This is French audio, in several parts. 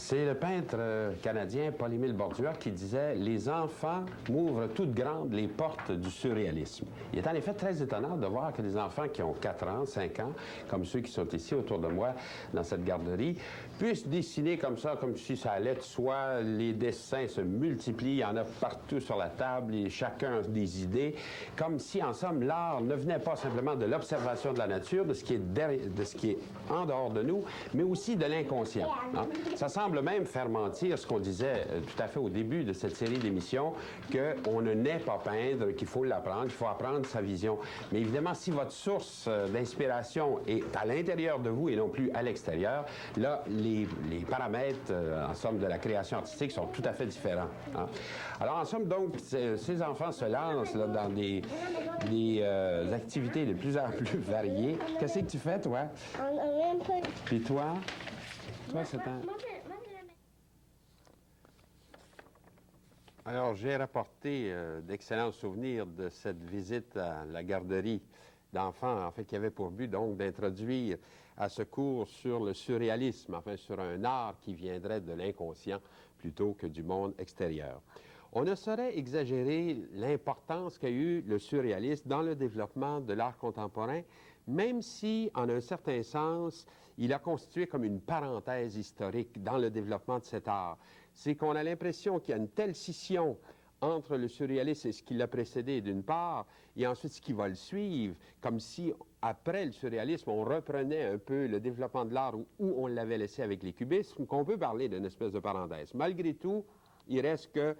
C'est le peintre canadien Paul-Émile Bordua qui disait « Les enfants m'ouvrent toutes grandes les portes du surréalisme ». Il est en effet très étonnant de voir que des enfants qui ont 4 ans, 5 ans, comme ceux qui sont ici autour de moi dans cette garderie, puissent dessiner comme ça, comme si ça allait de soi. Les dessins se multiplient, il y en a partout sur la table, et chacun a des idées, comme si, en somme, l'art ne venait pas simplement de l'observation de la nature, de ce qui est en dehors de nous, mais aussi de l'inconscient. Hein? Ça semble même faire mentir ce qu'on disait tout à fait au début de cette série d'émissions, qu'on ne naît pas peindre, qu'il faut l'apprendre, qu'il faut apprendre sa vision. Mais évidemment, si votre source d'inspiration est à l'intérieur de vous et non plus à l'extérieur, là, les paramètres, en somme, de la création artistique sont tout à fait différents. Hein? Alors, en somme, donc, ces enfants se lancent là, dans des activités de plus en plus variées. Qu'est-ce que tu fais, toi? Puis toi? Toi, c'est un... Alors, j'ai rapporté d'excellents souvenirs de cette visite à la garderie d'enfants, en fait, qui avait pour but, donc, d'introduire à ce cours sur le surréalisme, enfin, sur un art qui viendrait de l'inconscient plutôt que du monde extérieur. On ne saurait exagérer l'importance qu'a eu le surréalisme dans le développement de l'art contemporain, même si, en un certain sens, il a constitué comme une parenthèse historique dans le développement de cet art. C'est qu'on a l'impression qu'il y a une telle scission entre le surréalisme et ce qui l'a précédé d'une part, et ensuite ce qui va le suivre, comme si, après le surréalisme, on reprenait un peu le développement de l'art où on l'avait laissé avec les cubismes, qu'on peut parler d'une espèce de parenthèse. Malgré tout, il reste que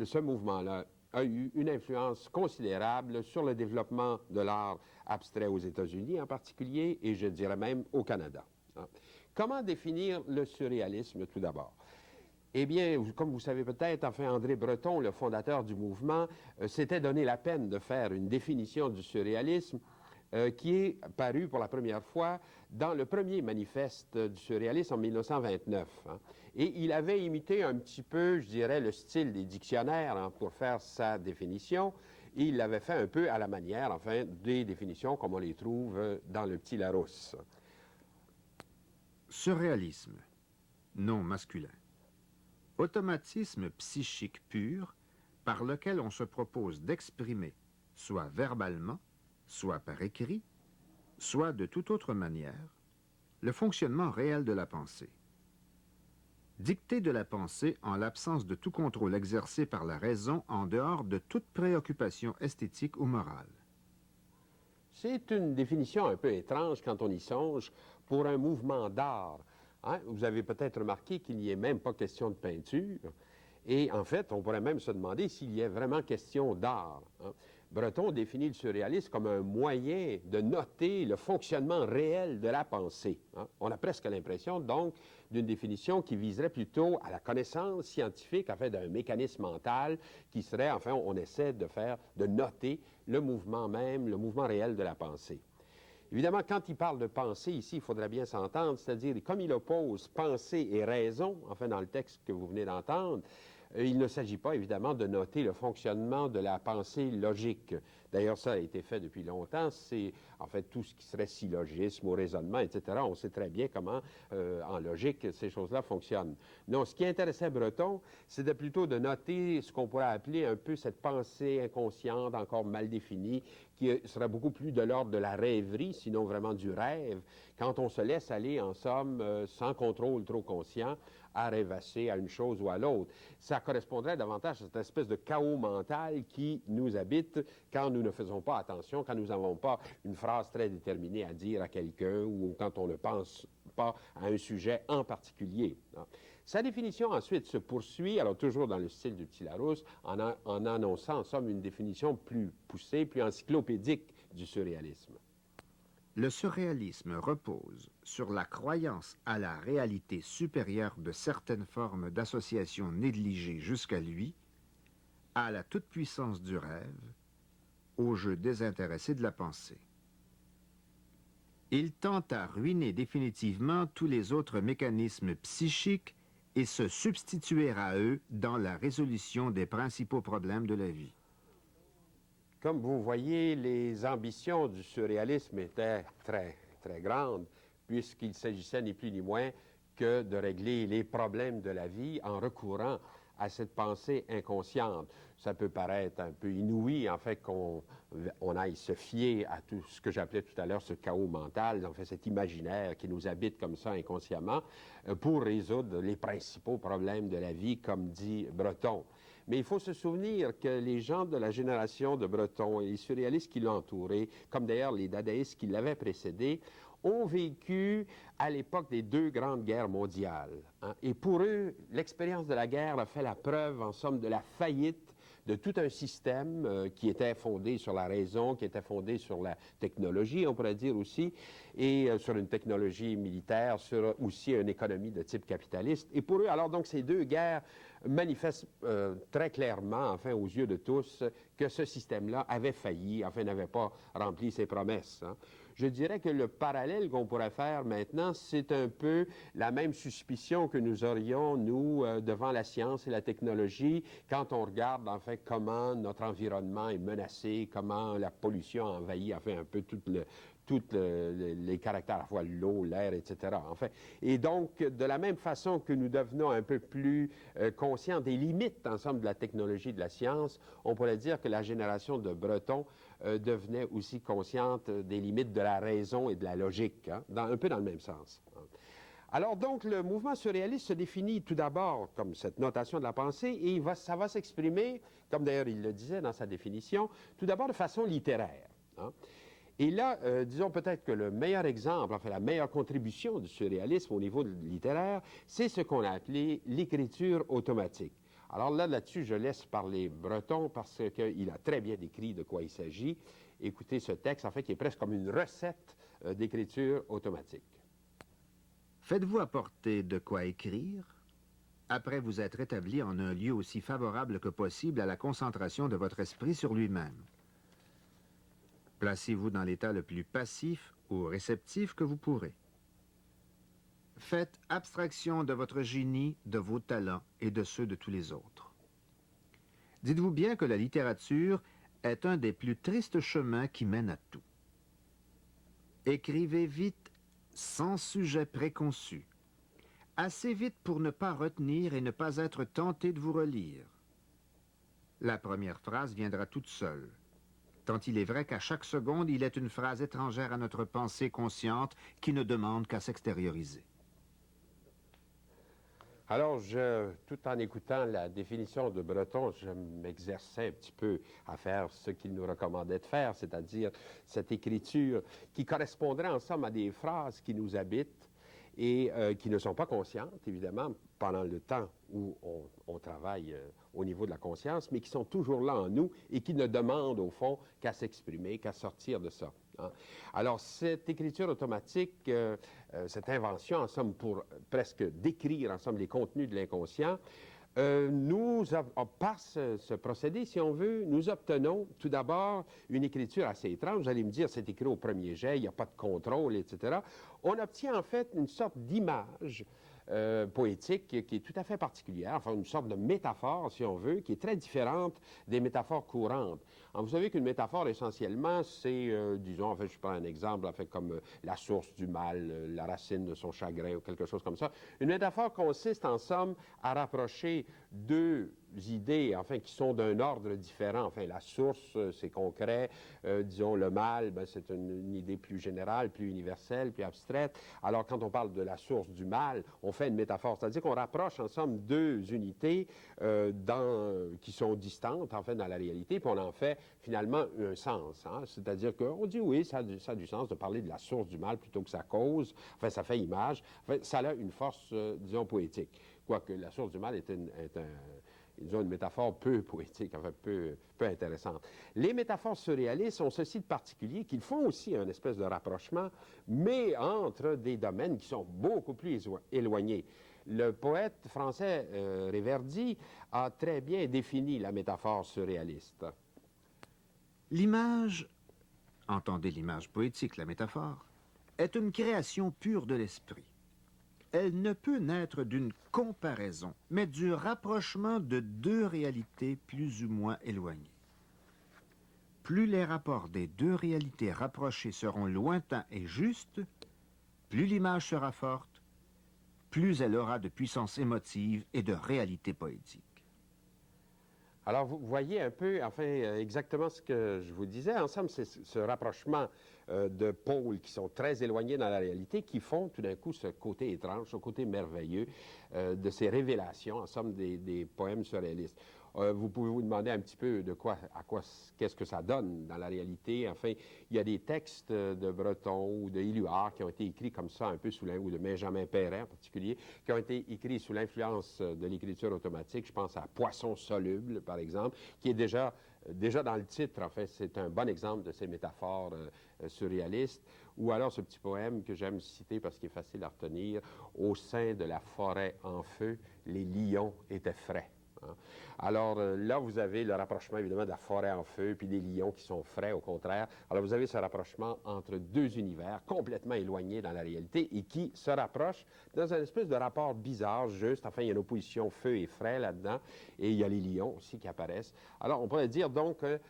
ce mouvement-là a eu une influence considérable sur le développement de l'art abstrait aux États-Unis en particulier, et je dirais même au Canada. Hein. Comment définir le surréalisme tout d'abord? Eh bien, comme vous savez peut-être, enfin, André Breton, le fondateur du mouvement, s'était donné la peine de faire une définition du surréalisme qui est paru pour la première fois dans le premier manifeste du surréalisme en 1929. Hein. Et il avait imité un petit peu, je dirais, le style des dictionnaires hein, pour faire sa définition. Et il l'avait fait un peu à la manière, enfin, des définitions comme on les trouve dans le Petit Larousse. Surréalisme, nom masculin. Automatisme psychique pur par lequel on se propose d'exprimer, soit verbalement, soit par écrit, soit de toute autre manière, le fonctionnement réel de la pensée. Dictée de la pensée en l'absence de tout contrôle exercé par la raison en dehors de toute préoccupation esthétique ou morale. C'est une définition un peu étrange quand on y songe pour un mouvement d'art. Hein? Vous avez peut-être remarqué qu'il n'y ait même pas question de peinture. Et en fait, on pourrait même se demander s'il y a vraiment question d'art. Hein? Breton définit le surréalisme comme un moyen de noter le fonctionnement réel de la pensée. Hein? On a presque l'impression, donc, d'une définition qui viserait plutôt à la connaissance scientifique, en fait, d'un mécanisme mental qui serait, enfin, on essaie de noter le mouvement même, le mouvement réel de la pensée. Évidemment, quand il parle de pensée, ici, il faudrait bien s'entendre, c'est-à-dire, comme il oppose pensée et raison, enfin, dans le texte que vous venez d'entendre, il ne s'agit pas, évidemment, de noter le fonctionnement de la pensée logique. D'ailleurs, ça a été fait depuis longtemps. C'est, en fait, tout ce qui serait syllogisme ou raisonnement, etc. On sait très bien comment, en logique, ces choses-là fonctionnent. Non, ce qui intéressait Breton, c'était plutôt de noter ce qu'on pourrait appeler un peu cette pensée inconsciente, encore mal définie, qui serait beaucoup plus de l'ordre de la rêverie, sinon vraiment du rêve, quand on se laisse aller, en somme, sans contrôle trop conscient, à rêvasser à une chose ou à l'autre. Ça correspondrait davantage à cette espèce de chaos mental qui nous habite quand nous ne faisons pas attention, quand nous n'avons pas une phrase très déterminée à dire à quelqu'un ou quand on ne pense pas à un sujet en particulier. Sa définition ensuite se poursuit, alors toujours dans le style du Petit Larousse, en annonçant en somme une définition plus poussée, plus encyclopédique du surréalisme. Le surréalisme repose sur la croyance à la réalité supérieure de certaines formes d'association négligées jusqu'à lui, à la toute-puissance du rêve, au jeu désintéressé de la pensée. Il tente à ruiner définitivement tous les autres mécanismes psychiques et se substituer à eux dans la résolution des principaux problèmes de la vie. Comme vous voyez, les ambitions du surréalisme étaient très, très grandes, puisqu'il s'agissait ni plus ni moins que de régler les problèmes de la vie en recourant à cette pensée inconsciente. Ça peut paraître un peu inouï, en fait, qu'on aille se fier à tout ce que j'appelais tout à l'heure ce chaos mental, en fait, cet imaginaire qui nous habite comme ça inconsciemment, pour résoudre les principaux problèmes de la vie, comme dit Breton. Mais il faut se souvenir que les gens de la génération de Breton et les surréalistes qui l'ont entouré, comme d'ailleurs les dadaïstes qui l'avaient précédé, ont vécu à l'époque des deux grandes guerres mondiales. Hein. Et pour eux, l'expérience de la guerre a fait la preuve, en somme, de la faillite de tout un système qui était fondé sur la raison, qui était fondé sur la technologie, on pourrait dire aussi, et sur une technologie militaire, sur aussi une économie de type capitaliste. Et pour eux, alors donc, ces deux guerres manifestent très clairement, enfin, aux yeux de tous, que ce système-là avait failli, enfin, n'avait pas rempli ses promesses. Hein. Je dirais que le parallèle qu'on pourrait faire maintenant, c'est un peu la même suspicion que nous aurions, nous, devant la science et la technologie, quand on regarde, en fait, comment notre environnement est menacé, comment la pollution envahit, enfin, un peu tous les caractères, à la fois l'eau, l'air, etc. Enfin, et donc, de la même façon que nous devenons un peu plus conscients des limites, ensemble, de la technologie, de la science, on pourrait dire que la génération de Breton devenait aussi consciente des limites de la raison et de la logique, hein, un peu dans le même sens. Hein. Alors donc, le mouvement surréaliste se définit tout d'abord comme cette notation de la pensée et ça va s'exprimer, comme d'ailleurs il le disait dans sa définition, tout d'abord de façon littéraire. Hein. Et là, disons peut-être que le meilleur exemple, enfin la meilleure contribution du surréalisme au niveau littéraire, c'est ce qu'on a appelé l'écriture automatique. Alors là-dessus, je laisse parler Breton parce qu'il a très bien décrit de quoi il s'agit. Écoutez ce texte, en fait, qui est presque comme une recette d'écriture automatique. Faites-vous apporter de quoi écrire après vous être établi en un lieu aussi favorable que possible à la concentration de votre esprit sur lui-même. Placez-vous dans l'état le plus passif ou réceptif que vous pourrez. Faites abstraction de votre génie, de vos talents et de ceux de tous les autres. Dites-vous bien que la littérature est un des plus tristes chemins qui mènent à tout. Écrivez vite, sans sujet préconçu. Assez vite pour ne pas retenir et ne pas être tenté de vous relire. La première phrase viendra toute seule, tant il est vrai qu'à chaque seconde, il est une phrase étrangère à notre pensée consciente qui ne demande qu'à s'extérioriser. Alors, tout en écoutant la définition de Breton, je m'exerçais un petit peu à faire ce qu'il nous recommandait de faire, c'est-à-dire cette écriture qui correspondrait en somme à des phrases qui nous habitent et qui ne sont pas conscientes, évidemment, pendant le temps où on travaille au niveau de la conscience, mais qui sont toujours là en nous et qui ne demandent, au fond, qu'à s'exprimer, qu'à sortir de ça. Hein. Alors, cette écriture automatique, cette invention, en somme, pour presque décrire, en somme, les contenus de l'inconscient, par ce procédé, si on veut, nous obtenons tout d'abord une écriture assez étrange. Vous allez me dire, c'est écrit au premier jet, il n'y a pas de contrôle, etc. On obtient en fait une sorte d'image poétique qui est tout à fait particulière, enfin une sorte de métaphore, si on veut, qui est très différente des métaphores courantes. Alors, vous savez qu'une métaphore, essentiellement, c'est, disons, en fait, je prends un exemple, en fait, comme la source du mal, la racine de son chagrin, ou quelque chose comme ça. Une métaphore consiste, en somme, à rapprocher deux idées, enfin, qui sont d'un ordre différent. Enfin, la source, c'est concret. Disons, le mal, ben, c'est une idée plus générale, plus universelle, plus abstraite. Alors, quand on parle de la source du mal, on fait une métaphore, c'est-à-dire qu'on rapproche, en somme, deux unités qui sont distantes, en fait, dans la réalité, puis on en fait, finalement, un sens. Hein? C'est-à-dire qu'on dit, oui, ça a du sens de parler de la source du mal plutôt que sa cause. Enfin, ça fait image. Enfin, ça a une force, disons, poétique. Quoique la source du mal est disons, une métaphore peu poétique, enfin peu intéressante. Les métaphores surréalistes ont ceci de particulier qu'ils font aussi un espèce de rapprochement, mais entre des domaines qui sont beaucoup plus éloignés. Le poète français Réverdy a très bien défini la métaphore surréaliste. L'image, entendez l'image poétique, la métaphore, est une création pure de l'esprit. Elle ne peut naître d'une comparaison, mais du rapprochement de deux réalités plus ou moins éloignées. Plus les rapports des deux réalités rapprochées seront lointains et justes, plus l'image sera forte, plus elle aura de puissance émotive et de réalité poétique. Alors, vous voyez un peu, enfin, exactement ce que je vous disais. En somme, c'est ce rapprochement de pôles qui sont très éloignés dans la réalité qui font tout d'un coup ce côté étrange, ce côté merveilleux de ces révélations, en somme, des poèmes surréalistes. Vous pouvez vous demander un petit peu qu'est-ce que ça donne dans la réalité. Enfin, il y a des textes de Breton ou de Éluard qui ont été écrits comme ça, un peu ou de Benjamin Perret en particulier, qui ont été écrits sous l'influence de l'écriture automatique. Je pense à Poisson soluble, par exemple, qui est déjà dans le titre, en fait, c'est un bon exemple de ces métaphores surréalistes. Ou alors ce petit poème que j'aime citer parce qu'il est facile à retenir, « Au sein de la forêt en feu, les lions étaient frais ». Alors là, vous avez le rapprochement, évidemment, de la forêt en feu, puis des lions qui sont frais, au contraire. Alors vous avez ce rapprochement entre deux univers complètement éloignés dans la réalité et qui se rapprochent dans une espèce de rapport bizarre, juste. Enfin, il y a une opposition feu et frais là-dedans, et il y a les lions aussi qui apparaissent. Alors on pourrait dire donc que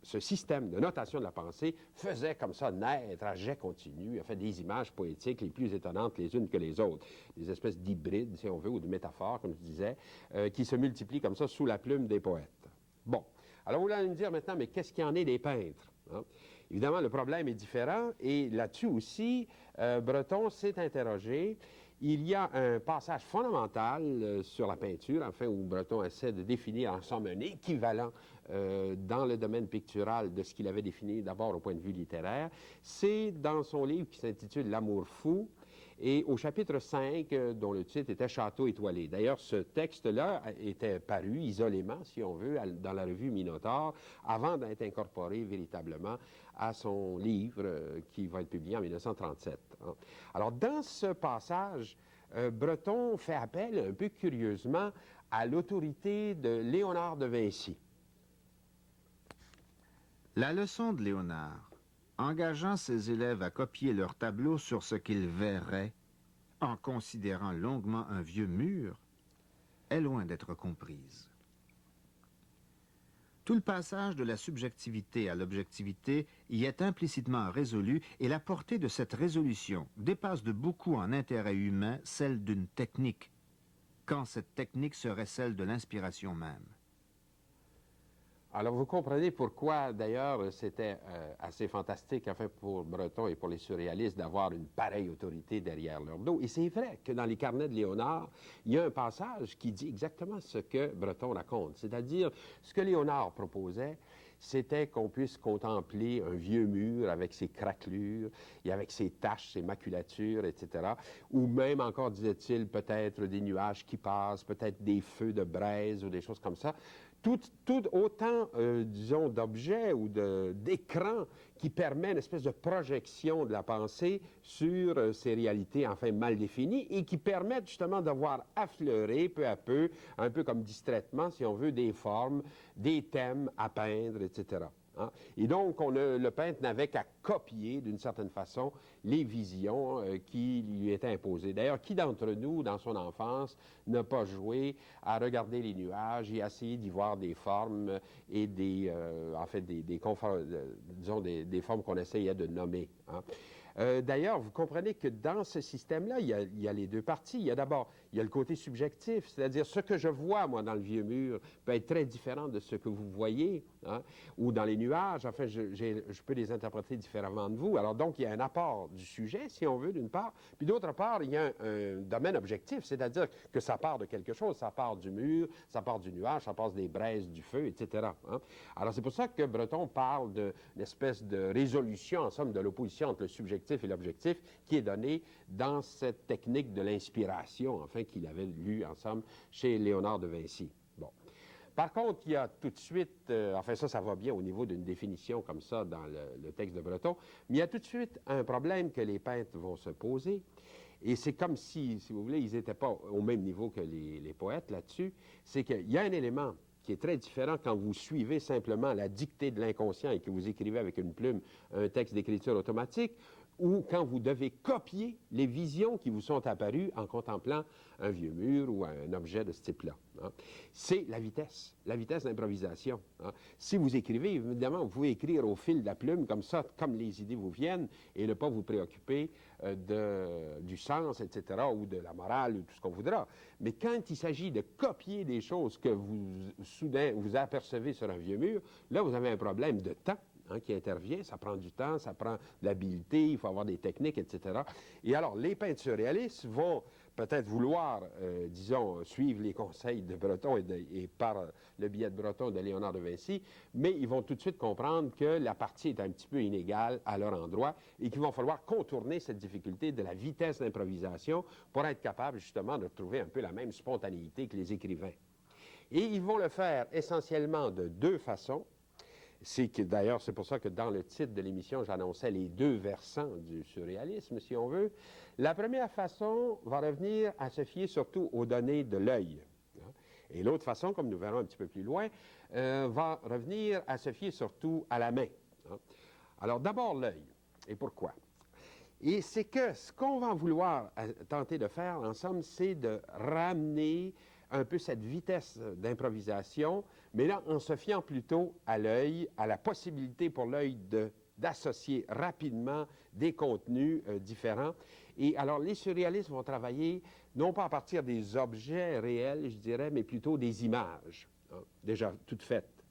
ce système de notation de la pensée faisait comme ça naître à jet continu, en fait, des images poétiques les plus étonnantes les unes que les autres, des espèces d'hybrides, si on veut, ou de métaphores, comme je disais, qui se multiplient comme ça sous la plume des poètes. Bon, alors vous allez me dire maintenant, mais qu'est-ce qu'il y en est des peintres? Hein? Évidemment, le problème est différent, et là-dessus aussi, Breton s'est interrogé. Il y a un passage fondamental sur la peinture, enfin, où Breton essaie de définir en somme un équivalent dans le domaine pictural de ce qu'il avait défini d'abord au point de vue littéraire. C'est dans son livre qui s'intitule « L'amour fou », et au chapitre 5, dont le titre était « Château étoilé ». D'ailleurs, ce texte-là était paru isolément, si on veut, dans la revue Minotaure, avant d'être incorporé véritablement à son livre qui va être publié en 1937. Hein. Alors, dans ce passage, Breton fait appel, un peu curieusement, à l'autorité de Léonard de Vinci. La leçon de Léonard, engageant ses élèves à copier leurs tableaux sur ce qu'ils verraient, en considérant longuement un vieux mur, est loin d'être comprise. Tout le passage de la subjectivité à l'objectivité y est implicitement résolu et la portée de cette résolution dépasse de beaucoup en intérêt humain celle d'une technique, quand cette technique serait celle de l'inspiration même. Alors, vous comprenez pourquoi, d'ailleurs, c'était assez fantastique, enfin, pour Breton et pour les surréalistes, d'avoir une pareille autorité derrière leur dos. Et c'est vrai que dans les carnets de Léonard, il y a un passage qui dit exactement ce que Breton raconte. C'est-à-dire, ce que Léonard proposait, c'était qu'on puisse contempler un vieux mur avec ses craquelures et avec ses taches, ses maculatures, etc. Ou même encore, disait-il, peut-être des nuages qui passent, peut-être des feux de braise ou des choses comme ça. Tout autant, disons, d'objets ou d'écrans qui permet une espèce de projection de la pensée sur ces réalités enfin mal définies et qui permettent justement de voir affleurer peu à peu, un peu comme distraitement, si on veut, des formes, des thèmes à peindre, etc. Hein? Et donc, le peintre n'avait qu'à copier, d'une certaine façon, les visions qui lui étaient imposées. D'ailleurs, qui d'entre nous, dans son enfance, n'a pas joué à regarder les nuages et à essayer d'y voir des formes et des formes qu'on essayait de nommer. Hein? D'ailleurs, vous comprenez que dans ce système-là, il y a les deux parties. Il y a d'abord, il y a le côté subjectif, c'est-à-dire ce que je vois, moi, dans le vieux mur, peut être très différent de ce que vous voyez, hein, ou dans les nuages. Enfin, je peux les interpréter différemment de vous. Alors, donc, il y a un apport du sujet, si on veut, d'une part. Puis, d'autre part, il y a un domaine objectif, c'est-à-dire que ça part de quelque chose. Ça part du mur, ça part du nuage, ça passe des braises, du feu, etc. Hein. Alors, c'est pour ça que Breton parle d'une espèce de résolution, en somme, de l'opposition entre le subjectif et l'objectif qui est donné dans cette technique de l'inspiration, enfin, qu'il avait lu, en somme, chez Léonard de Vinci. Bon. Par contre, il y a tout de suite, enfin ça va bien au niveau d'une définition comme ça dans le texte de Breton, mais il y a tout de suite un problème que les peintres vont se poser, et c'est comme si vous voulez, ils n'étaient pas au même niveau que les poètes là-dessus, c'est qu'il y a un élément qui est très différent quand vous suivez simplement la dictée de l'inconscient et que vous écrivez avec une plume un texte d'écriture automatique, ou quand vous devez copier les visions qui vous sont apparues en contemplant un vieux mur ou un objet de ce type-là. Hein. C'est la vitesse d'improvisation. Hein. Si vous écrivez, évidemment, vous pouvez écrire au fil de la plume, comme ça, comme les idées vous viennent, et ne pas vous préoccuper du sens, etc., ou de la morale, ou tout ce qu'on voudra. Mais quand il s'agit de copier des choses que soudain, vous apercevez sur un vieux mur, là, vous avez un problème de temps. Hein, qui intervient, ça prend du temps, ça prend de l'habileté, il faut avoir des techniques, etc. Et alors, les peintres surréalistes vont peut-être vouloir, disons, suivre les conseils de Breton et par le biais de Breton de Léonard de Vinci, mais ils vont tout de suite comprendre que la partie est un petit peu inégale à leur endroit et qu'il va falloir contourner cette difficulté de la vitesse d'improvisation pour être capable, justement, de trouver un peu la même spontanéité que les écrivains. Et ils vont le faire essentiellement de deux façons. D'ailleurs, c'est pour ça que dans le titre de l'émission, j'annonçais les deux versants du surréalisme, si on veut. La première façon va revenir à se fier surtout aux données de l'œil. Et l'autre façon, comme nous verrons un petit peu plus loin, va revenir à se fier surtout à la main. Alors, d'abord l'œil. Et pourquoi? Et c'est que ce qu'on va vouloir tenter de faire, en somme, c'est de ramener un peu cette vitesse d'improvisation, mais là, en se fiant plutôt à l'œil, à la possibilité pour l'œil d'associer rapidement des contenus différents. Et alors, les surréalistes vont travailler non pas à partir des objets réels, je dirais, mais plutôt des images, hein, déjà toutes faites.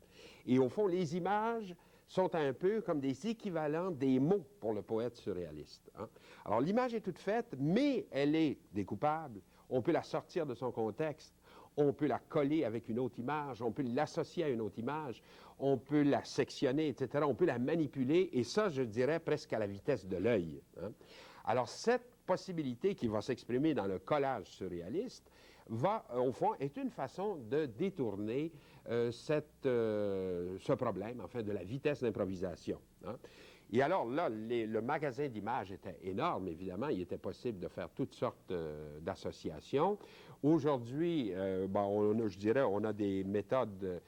Et au fond, les images sont un peu comme des équivalents des mots pour le poète surréaliste. Hein. Alors, l'image est toute faite, mais elle est découpable. On peut la sortir de son contexte. On peut la coller avec une autre image, on peut l'associer à une autre image, on peut la sectionner, etc. On peut la manipuler, et ça, je dirais, presque à la vitesse de l'œil. Hein. Alors, cette possibilité qui va s'exprimer dans le collage surréaliste va, au fond, être une façon de détourner ce problème, enfin, de la vitesse d'improvisation. Hein. Et alors là, le magasin d'images était énorme, évidemment. Il était possible de faire toutes sortes d'associations. Aujourd'hui, je dirais, on a des méthodes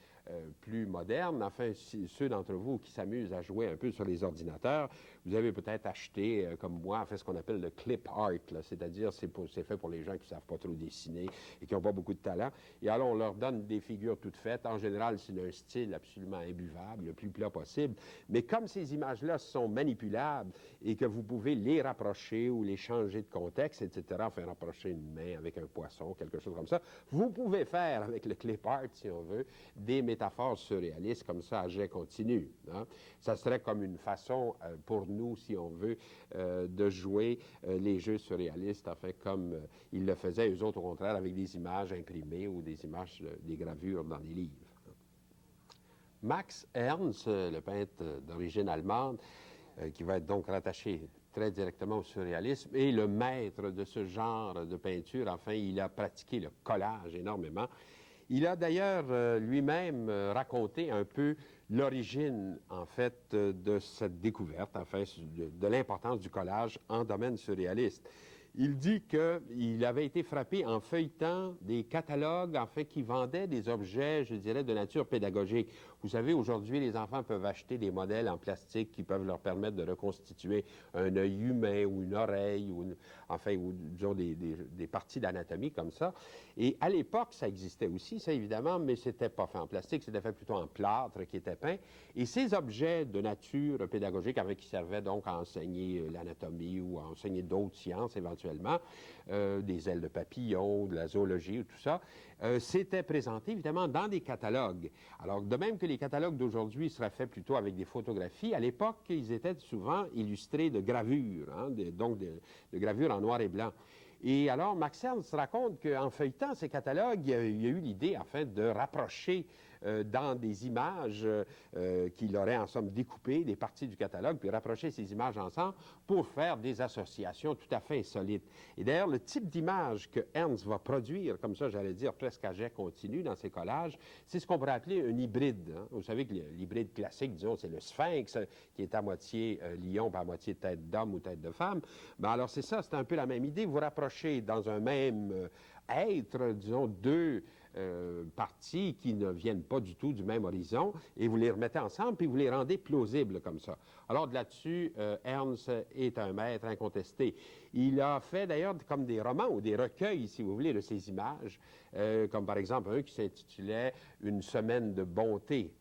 plus modernes. Enfin, ceux d'entre vous qui s'amusent à jouer un peu sur les ordinateurs, vous avez peut-être acheté, comme moi, ce qu'on appelle le clip art, c'est-à-dire c'est fait pour les gens qui ne savent pas trop dessiner et qui n'ont pas beaucoup de talent. Et alors, on leur donne des figures toutes faites. En général, c'est d'un style absolument imbuvable, le plus plat possible. Mais comme ces images-là sont manipulables et que vous pouvez les rapprocher ou les changer de contexte, etc., enfin, rapprocher une main avec un poisson, quelque chose comme ça, vous pouvez faire, avec le clip art, si on veut, des métaphores surréalistes comme ça à jet continu. Hein. Ça serait comme une façon pour nous, si on veut, de jouer les jeux surréalistes, enfin, comme ils le faisaient, eux autres, au contraire, avec des images imprimées ou des images, des gravures dans des livres. Max Ernst, le peintre d'origine allemande, qui va être donc rattaché très directement au surréalisme, est le maître de ce genre de peinture. Enfin, il a pratiqué le collage énormément. Il a d'ailleurs lui-même raconté un peu l'origine, en fait, de cette découverte, enfin, de l'importance du collage en domaine surréaliste. Il dit qu'il avait été frappé en feuilletant des catalogues, en fait, qui vendaient des objets, je dirais, de nature pédagogique. Vous savez, aujourd'hui, les enfants peuvent acheter des modèles en plastique qui peuvent leur permettre de reconstituer un œil humain ou une oreille, ou disons des parties d'anatomie comme ça. Et à l'époque, ça existait aussi, ça évidemment, mais c'était pas fait en plastique, c'était fait plutôt en plâtre qui était peint. Et ces objets de nature pédagogique, qui servaient donc à enseigner l'anatomie ou à enseigner d'autres sciences éventuellement, des ailes de papillon, de la zoologie, tout ça, s'étaient présentés évidemment dans des catalogues. Alors, de même que les catalogues d'aujourd'hui seraient faits plutôt avec des photographies, à l'époque, ils étaient souvent illustrés de gravures, hein, donc de gravures en noir et blanc. Et alors, Max Ernst raconte qu'en feuilletant ces catalogues, il y a eu l'idée, en fait, de rapprocher dans des images qu'il aurait, en somme, découpées, des parties du catalogue, puis rapprocher ces images ensemble pour faire des associations tout à fait insolites. Et d'ailleurs, le type d'image que Ernst va produire, comme ça, j'allais dire, presque à jet continu dans ses collages, c'est ce qu'on pourrait appeler un hybride. Hein. Vous savez que l'hybride classique, disons, c'est le sphinx, qui est à moitié lion, pas à moitié tête d'homme ou tête de femme. Ben alors, c'est ça, c'est un peu la même idée. Vous rapprochez dans un même être, disons, deux parties qui ne viennent pas du tout du même horizon, et vous les remettez ensemble, puis vous les rendez plausibles comme ça. Alors là-dessus, Ernst est un maître incontesté. Il a fait d'ailleurs comme des romans ou des recueils, si vous voulez, de ces images, comme par exemple un qui s'intitulait « Une semaine de bonté ».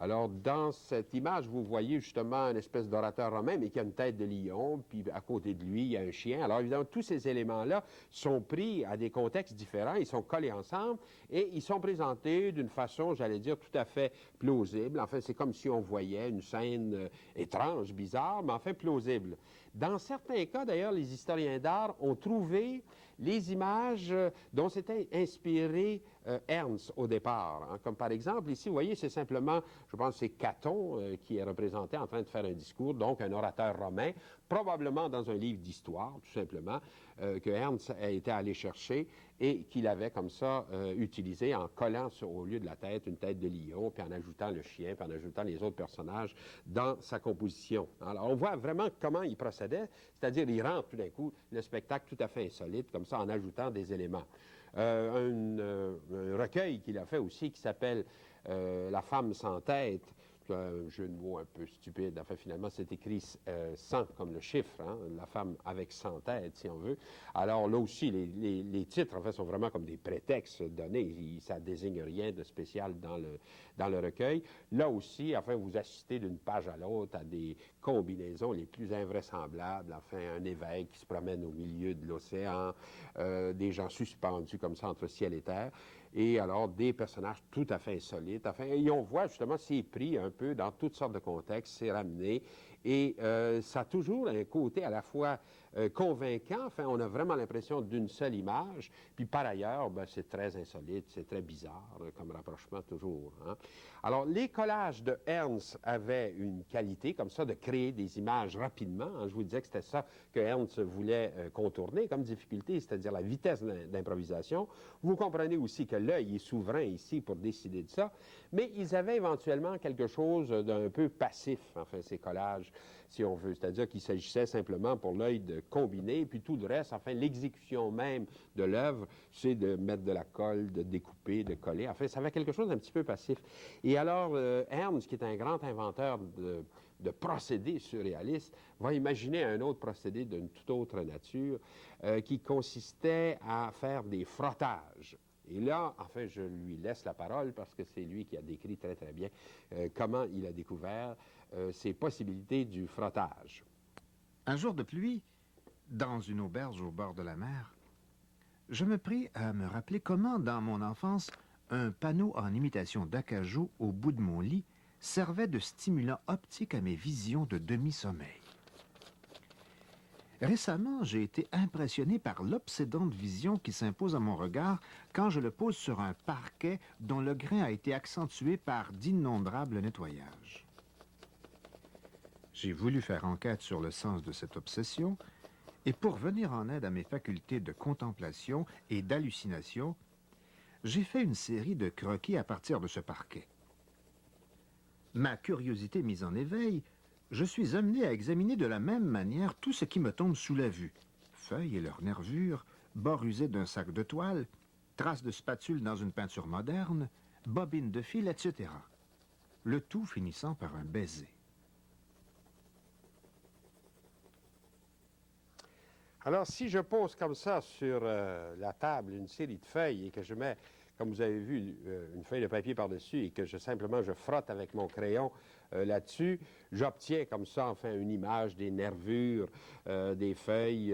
Alors, dans cette image, vous voyez justement une espèce d'orateur romain, mais qui a une tête de lion, puis à côté de lui, il y a un chien. Alors, évidemment, tous ces éléments-là sont pris à des contextes différents, ils sont collés ensemble, et ils sont présentés d'une façon, j'allais dire, tout à fait plausible. Enfin, c'est comme si on voyait une scène étrange, bizarre, mais enfin plausible. Dans certains cas, d'ailleurs, les historiens d'art ont trouvé les images dont s'était inspiré Ernst au départ. Hein. Comme par exemple, ici, vous voyez, c'est simplement, je pense que c'est Caton qui est représenté en train de faire un discours, donc un orateur romain, probablement dans un livre d'histoire, tout simplement, que Ernst a été allé chercher et qu'il avait comme ça utilisé en collant au lieu de la tête une tête de lion, puis en ajoutant le chien, puis en ajoutant les autres personnages dans sa composition. Alors, on voit vraiment comment il procédait, c'est-à-dire il rend tout d'un coup le spectacle tout à fait insolite, comme ça, en ajoutant des éléments. Un recueil qu'il a fait aussi qui s'appelle La femme sans tête, un jeu de mots un peu stupide. Enfin, finalement, c'est écrit 100 comme le chiffre, hein, la femme avec 100 têtes, si on veut. Alors là aussi, les titres, en fait, sont vraiment comme des prétextes donnés. Ça désigne rien de spécial dans le recueil. Là aussi, enfin, vous assistez d'une page à l'autre à des combinaisons les plus invraisemblables. Enfin, un évêque qui se promène au milieu de l'océan, des gens suspendus comme ça entre ciel et terre. Et alors, des personnages tout à fait insolites. Enfin, et on voit justement, c'est pris un peu dans toutes sortes de contextes, c'est ramené. Et ça a toujours un côté à la fois convaincant. Enfin, on a vraiment l'impression d'une seule image. Puis par ailleurs, ben, c'est très insolite, c'est très bizarre comme rapprochement toujours. Hein. Alors, les collages de Ernst avaient une qualité comme ça de créer des images rapidement. Hein. Je vous disais que c'était ça que Ernst voulait contourner comme difficulté, c'est-à-dire la vitesse d'improvisation. Vous comprenez aussi que l'œil est souverain ici pour décider de ça, mais ils avaient éventuellement quelque chose d'un peu passif, enfin, ces collages, si on veut. C'est-à-dire qu'il s'agissait simplement pour l'œil de combiner, puis tout le reste, enfin, l'exécution même de l'œuvre, c'est de mettre de la colle, de découper, de coller. Enfin, ça avait quelque chose d'un petit peu passif. Et alors, Ernst, qui est un grand inventeur de procédés surréalistes, va imaginer un autre procédé d'une toute autre nature qui consistait à faire des frottages. Et là, enfin, je lui laisse la parole parce que c'est lui qui a décrit très, très bien comment il a découvert ces possibilités du frottage. Un jour de pluie, dans une auberge au bord de la mer, je me pris à me rappeler comment, dans mon enfance, un panneau en imitation d'acajou au bout de mon lit servait de stimulant optique à mes visions de demi-sommeil. Récemment, j'ai été impressionné par l'obsédante vision qui s'impose à mon regard quand je le pose sur un parquet dont le grain a été accentué par d'innombrables nettoyages. J'ai voulu faire enquête sur le sens de cette obsession, et pour venir en aide à mes facultés de contemplation et d'hallucination, j'ai fait une série de croquis à partir de ce parquet. Ma curiosité mise en éveil, je suis amené à examiner de la même manière tout ce qui me tombe sous la vue. Feuilles et leurs nervures, bords usés d'un sac de toile, traces de spatule dans une peinture moderne, bobines de fil, etc. Le tout finissant par un baiser. Alors, si je pose comme ça sur la table une série de feuilles et que je mets, comme vous avez vu, une feuille de papier par-dessus et que simplement je frotte avec mon crayon là-dessus, j'obtiens comme ça, enfin, une image des nervures, des feuilles.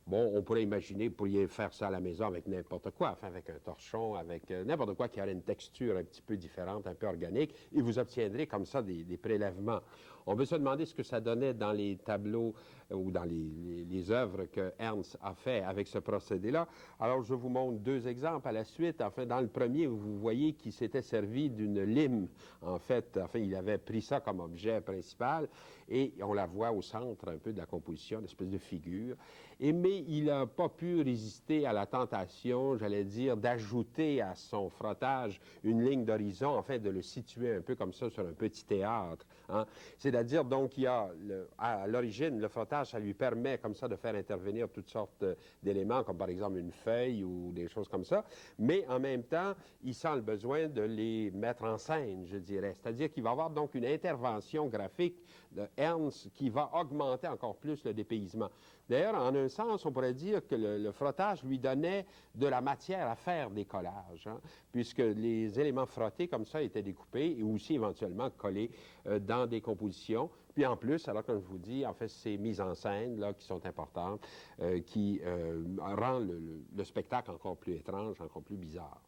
Bon, on pourrait imaginer, vous pourriez faire ça à la maison avec n'importe quoi, enfin, avec un torchon, avec n'importe quoi qui aurait une texture un petit peu différente, un peu organique, et vous obtiendrez comme ça des prélèvements. On peut se demander ce que ça donnait dans les tableaux ou dans les œuvres que Ernst a fait avec ce procédé-là. Alors, je vous montre deux exemples à la suite. Enfin, dans le premier, vous voyez qu'il s'était servi d'une lime. En fait, enfin, il avait pris ça comme objet principal et on la voit au centre un peu de la composition, une espèce de figure. Mais mais il n'a pas pu résister à la tentation, j'allais dire, d'ajouter à son frottage une ligne d'horizon, afin de le situer un peu comme ça sur un petit théâtre. Hein. C'est-à-dire, donc, il y a, à l'origine, le frottage, ça lui permet comme ça de faire intervenir toutes sortes d'éléments, comme par exemple une feuille ou des choses comme ça, mais en même temps, il sent le besoin de les mettre en scène, je dirais. C'est-à-dire qu'il va avoir donc une intervention graphique de Ernst qui va augmenter encore plus le dépaysement. D'ailleurs, en un sens, on pourrait dire que le frottage lui donnait de la matière à faire des collages, hein, puisque les éléments frottés comme ça étaient découpés et aussi éventuellement collés dans des compositions. Puis en plus, alors comme je vous dis, en fait, ces mises en scène là, qui sont importantes, qui rendent le spectacle encore plus étrange, encore plus bizarre.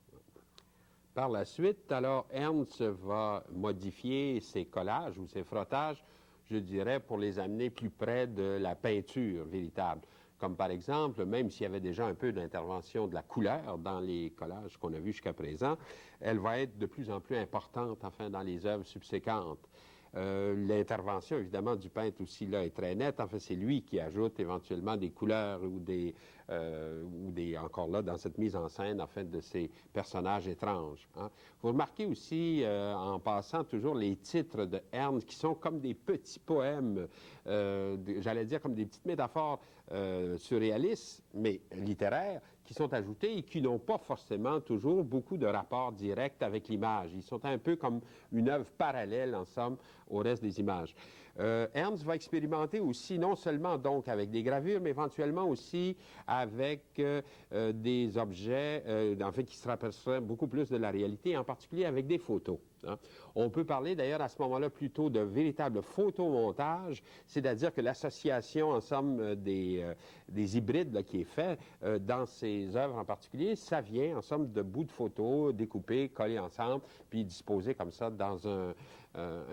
Par la suite, alors, Ernst va modifier ses collages ou ses frottages, je dirais, pour les amener plus près de la peinture véritable. Comme par exemple, même s'il y avait déjà un peu d'intervention de la couleur dans les collages qu'on a vus jusqu'à présent, elle va être de plus en plus importante, enfin, dans les œuvres subséquentes. L'intervention, évidemment, du peintre aussi, là, est très nette. En fait, c'est lui qui ajoute éventuellement des couleurs ou encore là, dans cette mise en scène, en fait, de ces personnages étranges. Hein. Vous remarquez aussi, en passant toujours, les titres de Ernst qui sont comme des petits poèmes, j'allais dire comme des petites métaphores surréalistes, mais littéraires, qui sont ajoutés et qui n'ont pas forcément toujours beaucoup de rapport direct avec l'image. Ils sont un peu comme une œuvre parallèle, en somme, au reste des images. Ernst va expérimenter aussi, non seulement donc avec des gravures, mais éventuellement aussi avec des objets, en fait, qui se rapprocheraient beaucoup plus de la réalité, en particulier avec des photos. Hein. On peut parler d'ailleurs à ce moment-là plutôt de véritable photomontage, c'est-à-dire que l'association, en somme, des hybrides là, qui est fait dans ces œuvres en particulier, ça vient, en somme, de bouts de photos découpés, collés ensemble, puis disposés comme ça dans un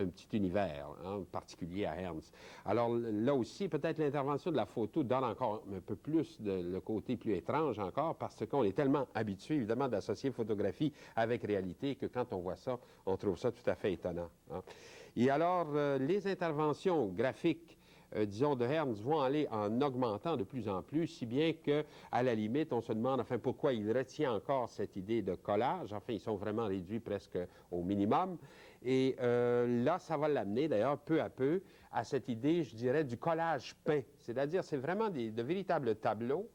petit univers hein, particulier à Ernst. Alors là aussi, peut-être l'intervention de la photo donne encore un peu plus le côté plus étrange encore, parce qu'on est tellement habitué, évidemment, d'associer photographie avec réalité que quand on voit ça, on trouve ça tout à fait étonnant. Hein. Et alors, les interventions graphiques disons, de Ernst vont aller en augmentant de plus en plus, si bien qu'à la limite, on se demande, enfin, pourquoi il retient encore cette idée de collage. Enfin, ils sont vraiment réduits presque au minimum. Et là, ça va l'amener, d'ailleurs, peu à peu, à cette idée, je dirais, du collage peint. C'est-à-dire, c'est vraiment de véritables tableaux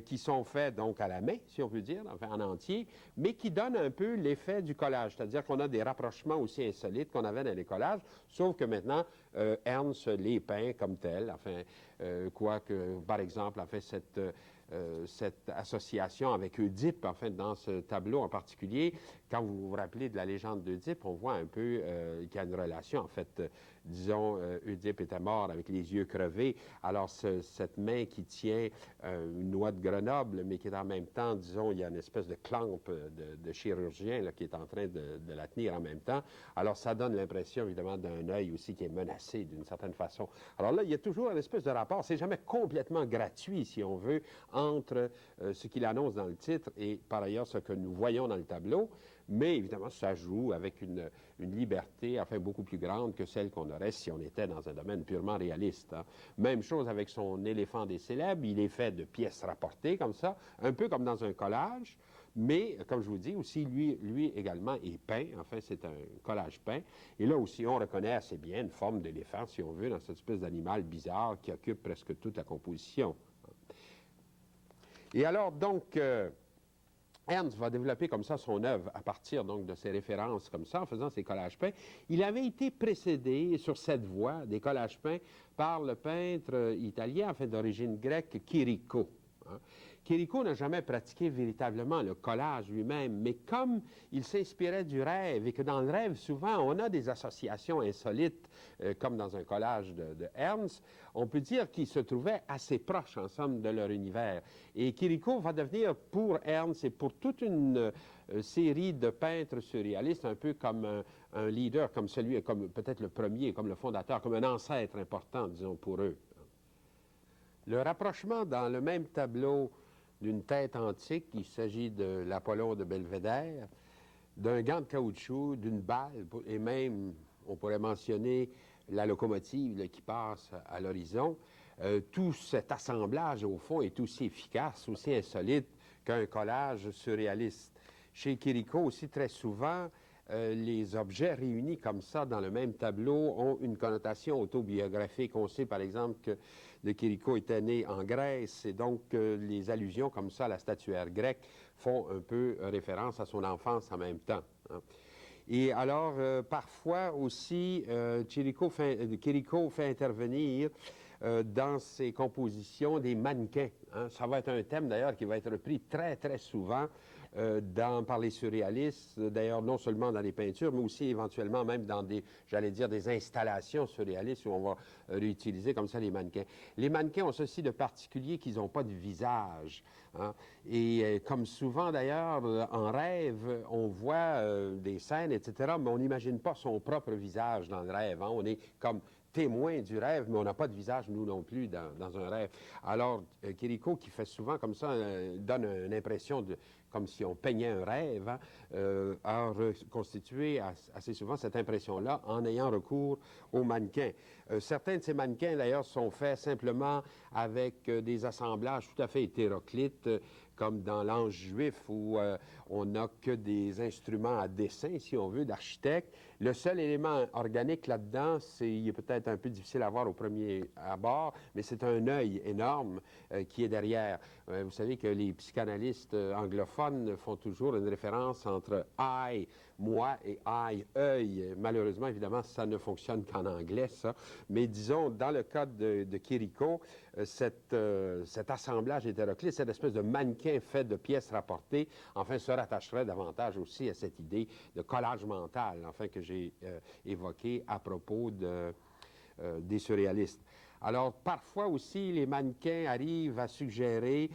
qui sont faits donc à la main, si on peut dire, enfin en entier, mais qui donnent un peu l'effet du collage. C'est-à-dire qu'on a des rapprochements aussi insolites qu'on avait dans les collages, sauf que maintenant, Ernst les peint comme tels. Enfin, quoique, par exemple, en fait, cette association avec Oedipe, en fait, dans ce tableau en particulier, quand vous vous rappelez de la légende d'Oedipe, on voit un peu qu'il y a une relation, en fait, disons, Oedipe était mort avec les yeux crevés, alors cette main qui tient une noix de Grenoble, mais qui est en même temps, disons, il y a une espèce de clampe de chirurgien là, qui est en train de la tenir en même temps, alors ça donne l'impression, évidemment, d'un œil aussi qui est menacé d'une certaine façon. Alors là, il y a toujours une espèce de rapport, c'est jamais complètement gratuit, si on veut, entre ce qu'il annonce dans le titre et, par ailleurs, ce que nous voyons dans le tableau, mais évidemment, ça joue avec une liberté, enfin, beaucoup plus grande que celle qu'on aurait si on était dans un domaine purement réaliste. Hein. Même chose avec son éléphant des célèbres, il est fait de pièces rapportées comme ça, un peu comme dans un collage, mais, comme je vous dis, aussi, lui également est peint, enfin, c'est un collage peint, et là aussi, on reconnaît assez bien une forme d'éléphant, si on veut, dans cette espèce d'animal bizarre qui occupe presque toute la composition. Et alors, donc, Ernst va développer comme ça son œuvre à partir donc de ses références comme ça, en faisant ses collages peints. Il avait été précédé sur cette voie des collages peints par le peintre italien, en fait d'origine grecque, Chirico. Hein. Chirico n'a jamais pratiqué véritablement le collage lui-même, mais comme il s'inspirait du rêve et que dans le rêve, souvent, on a des associations insolites, comme dans un collage de Ernst, on peut dire qu'ils se trouvaient assez proches, ensemble, de leur univers. Et Chirico va devenir, pour Ernst et pour toute une série de peintres surréalistes, un peu comme un leader, comme celui, comme peut-être le premier, comme le fondateur, comme un ancêtre important, disons, pour eux. Le rapprochement dans le même tableau d'une tête antique, il s'agit de l'Apollon de Belvédère, d'un gant de caoutchouc, d'une balle, et même, on pourrait mentionner la locomotive là, qui passe à l'horizon. Tout cet assemblage, au fond, est aussi efficace, aussi insolite qu'un collage surréaliste. Chez Chirico aussi, très souvent, les objets réunis comme ça dans le même tableau ont une connotation autobiographique. On sait, par exemple, que de Chirico était né en Grèce, et donc les allusions comme ça à la statuaire grecque font un peu référence à son enfance en même temps, hein. Et alors, parfois aussi, Chirico fait intervenir dans ses compositions des mannequins, hein. Ça va être un thème, d'ailleurs, qui va être repris très, très souvent par les surréalistes, d'ailleurs, non seulement dans les peintures, mais aussi éventuellement même dans des, j'allais dire, des installations surréalistes où on va réutiliser comme ça les mannequins. Les mannequins ont ceci de particulier qu'ils n'ont pas de visage, hein. Et comme souvent, d'ailleurs, en rêve, on voit des scènes, etc., mais on n'imagine pas son propre visage dans le rêve, hein. On est comme témoin du rêve, mais on n'a pas de visage, nous non plus, dans un rêve. Alors, Chirico, qui fait souvent comme ça, donne une impression de comme si on peignait un rêve, hein, a reconstitué assez souvent cette impression-là en ayant recours aux mannequins. Certains de ces mannequins, d'ailleurs, sont faits simplement avec des assemblages tout à fait hétéroclites, comme dans l'Ange juif, où on n'a que des instruments à dessin, si on veut, d'architecte. Le seul élément organique là-dedans, il est peut-être un peu difficile à voir au premier abord, mais c'est un œil énorme qui est derrière. Vous savez que les psychanalystes anglophones font toujours une référence entre I, moi, et I, œil. Malheureusement, évidemment, ça ne fonctionne qu'en anglais, ça. Mais disons, dans le cas de Chirico, cet assemblage hétéroclite, cette espèce de mannequin fait de pièces rapportées, enfin, se rattacherait davantage aussi à cette idée de collage mental, enfin, que j'ai évoqué à propos des surréalistes. Alors, parfois aussi, les mannequins arrivent à suggérer,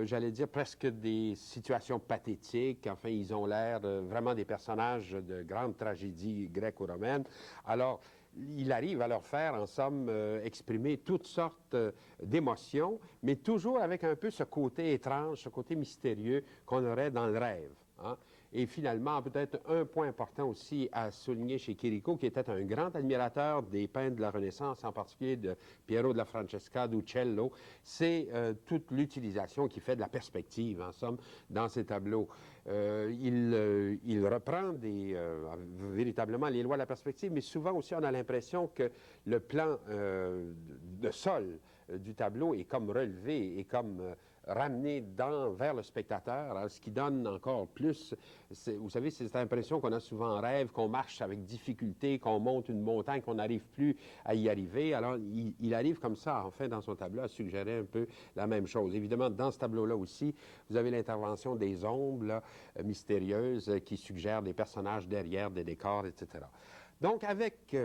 j'allais dire, presque des situations pathétiques. Enfin, ils ont l'air vraiment des personnages de grandes tragédies gréco-romaines. Alors, il arrive à leur faire, en somme, exprimer toutes sortes d'émotions, mais toujours avec un peu ce côté étrange, ce côté mystérieux qu'on aurait dans le rêve, hein. Et finalement, peut-être un point important aussi à souligner chez Chirico, qui était un grand admirateur des peintres de la Renaissance, en particulier de Piero della Francesca d'Uccello, c'est toute l'utilisation qu'il fait de la perspective, en somme, dans ses tableaux. Il reprend véritablement les lois de la perspective, mais souvent aussi on a l'impression que le plan de sol du tableau est comme relevé, est comme ramené vers le spectateur, alors, ce qui donne encore plus, vous savez, c'est cette impression qu'on a souvent en rêve, qu'on marche avec difficulté, qu'on monte une montagne, qu'on n'arrive plus à y arriver. Alors, il arrive comme ça, enfin, dans son tableau, à suggérer un peu la même chose. Évidemment, dans ce tableau-là aussi, vous avez l'intervention des ombres là, mystérieuses qui suggèrent des personnages derrière, des décors, etc. Donc, avec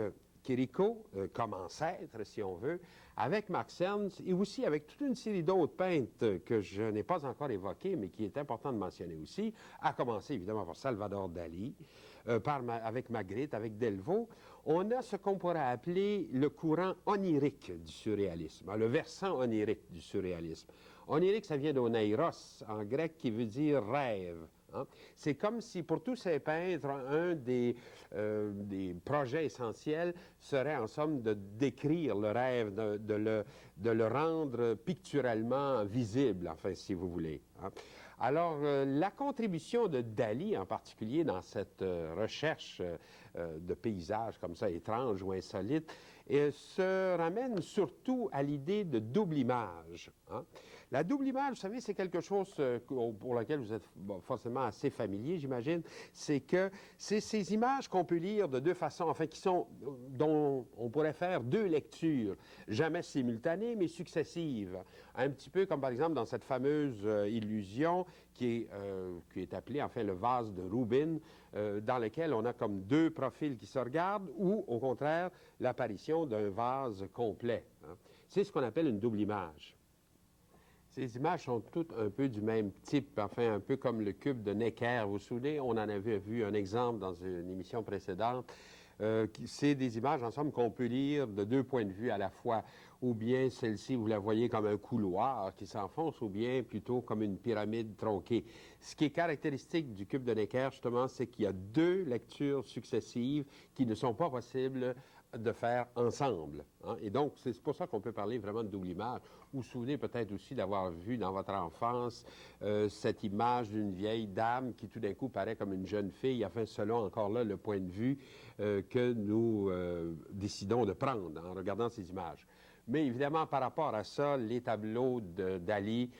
Chirico comme ancêtre, si on veut, avec Max Ernst et aussi avec toute une série d'autres peintres que je n'ai pas encore évoqués, mais qui est important de mentionner aussi, à commencer évidemment par Salvador Dali, avec Magritte, avec Delvaux, on a ce qu'on pourrait appeler le courant onirique du surréalisme, le versant onirique du surréalisme. Onirique, ça vient d'oneiros, en grec, qui veut dire rêve. Hein? C'est comme si, pour tous ces peintres, un des projets essentiels serait, en somme, de décrire le rêve, de le rendre picturalement visible, enfin, si vous voulez, hein? Alors, la contribution de Dali, en particulier, dans cette recherche de paysages comme ça, étranges ou insolites, se ramène surtout à l'idée de double image, hein? La double image, vous savez, c'est quelque chose pour lequel vous êtes forcément assez familier, j'imagine. C'est que c'est ces images qu'on peut lire de deux façons, enfin, dont on pourrait faire deux lectures, jamais simultanées, mais successives. Un petit peu comme, par exemple, dans cette fameuse illusion qui est appelée, enfin, le vase de Rubin, dans lequel on a comme deux profils qui se regardent, ou, au contraire, l'apparition d'un vase complet, hein. C'est ce qu'on appelle une double image. Ces images sont toutes un peu du même type, enfin un peu comme le cube de Necker. Vous vous souvenez, on en avait vu un exemple dans une émission précédente. C'est des images, en somme, qu'on peut lire de deux points de vue à la fois. Ou bien celle-ci, vous la voyez comme un couloir qui s'enfonce, ou bien plutôt comme une pyramide tronquée. Ce qui est caractéristique du cube de Necker, justement, c'est qu'il y a deux lectures successives qui ne sont pas possibles de faire ensemble. Hein? Et donc, c'est pour ça qu'on peut parler vraiment de double image. Vous vous souvenez peut-être aussi d'avoir vu dans votre enfance cette image d'une vieille dame qui tout d'un coup paraît comme une jeune fille, enfin, selon encore là le point de vue que nous décidons de prendre en regardant ces images. Mais évidemment, par rapport à ça, les tableaux de Dali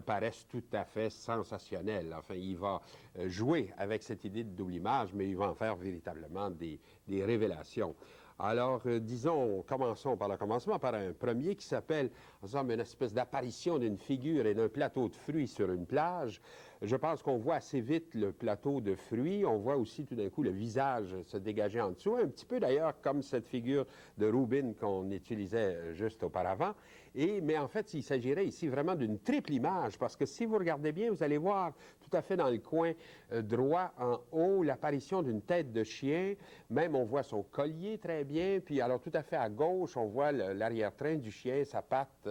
paraissent tout à fait sensationnels. Enfin, il va jouer avec cette idée de double image, mais il va en faire véritablement des révélations. Alors, disons, commençons par le commencement, par un premier qui s'appelle, en somme, une espèce d'apparition d'une figure et d'un plateau de fruits sur une plage. Je pense qu'on voit assez vite le plateau de fruits. On voit aussi tout d'un coup le visage se dégager en dessous, un petit peu d'ailleurs comme cette figure de Rubin qu'on utilisait juste auparavant. Mais en fait, il s'agirait ici vraiment d'une triple image, parce que si vous regardez bien, vous allez voir tout à fait dans le coin droit en haut l'apparition d'une tête de chien. Même on voit son collier très bien. Puis alors tout à fait à gauche, on voit l'arrière-train du chien, sa patte,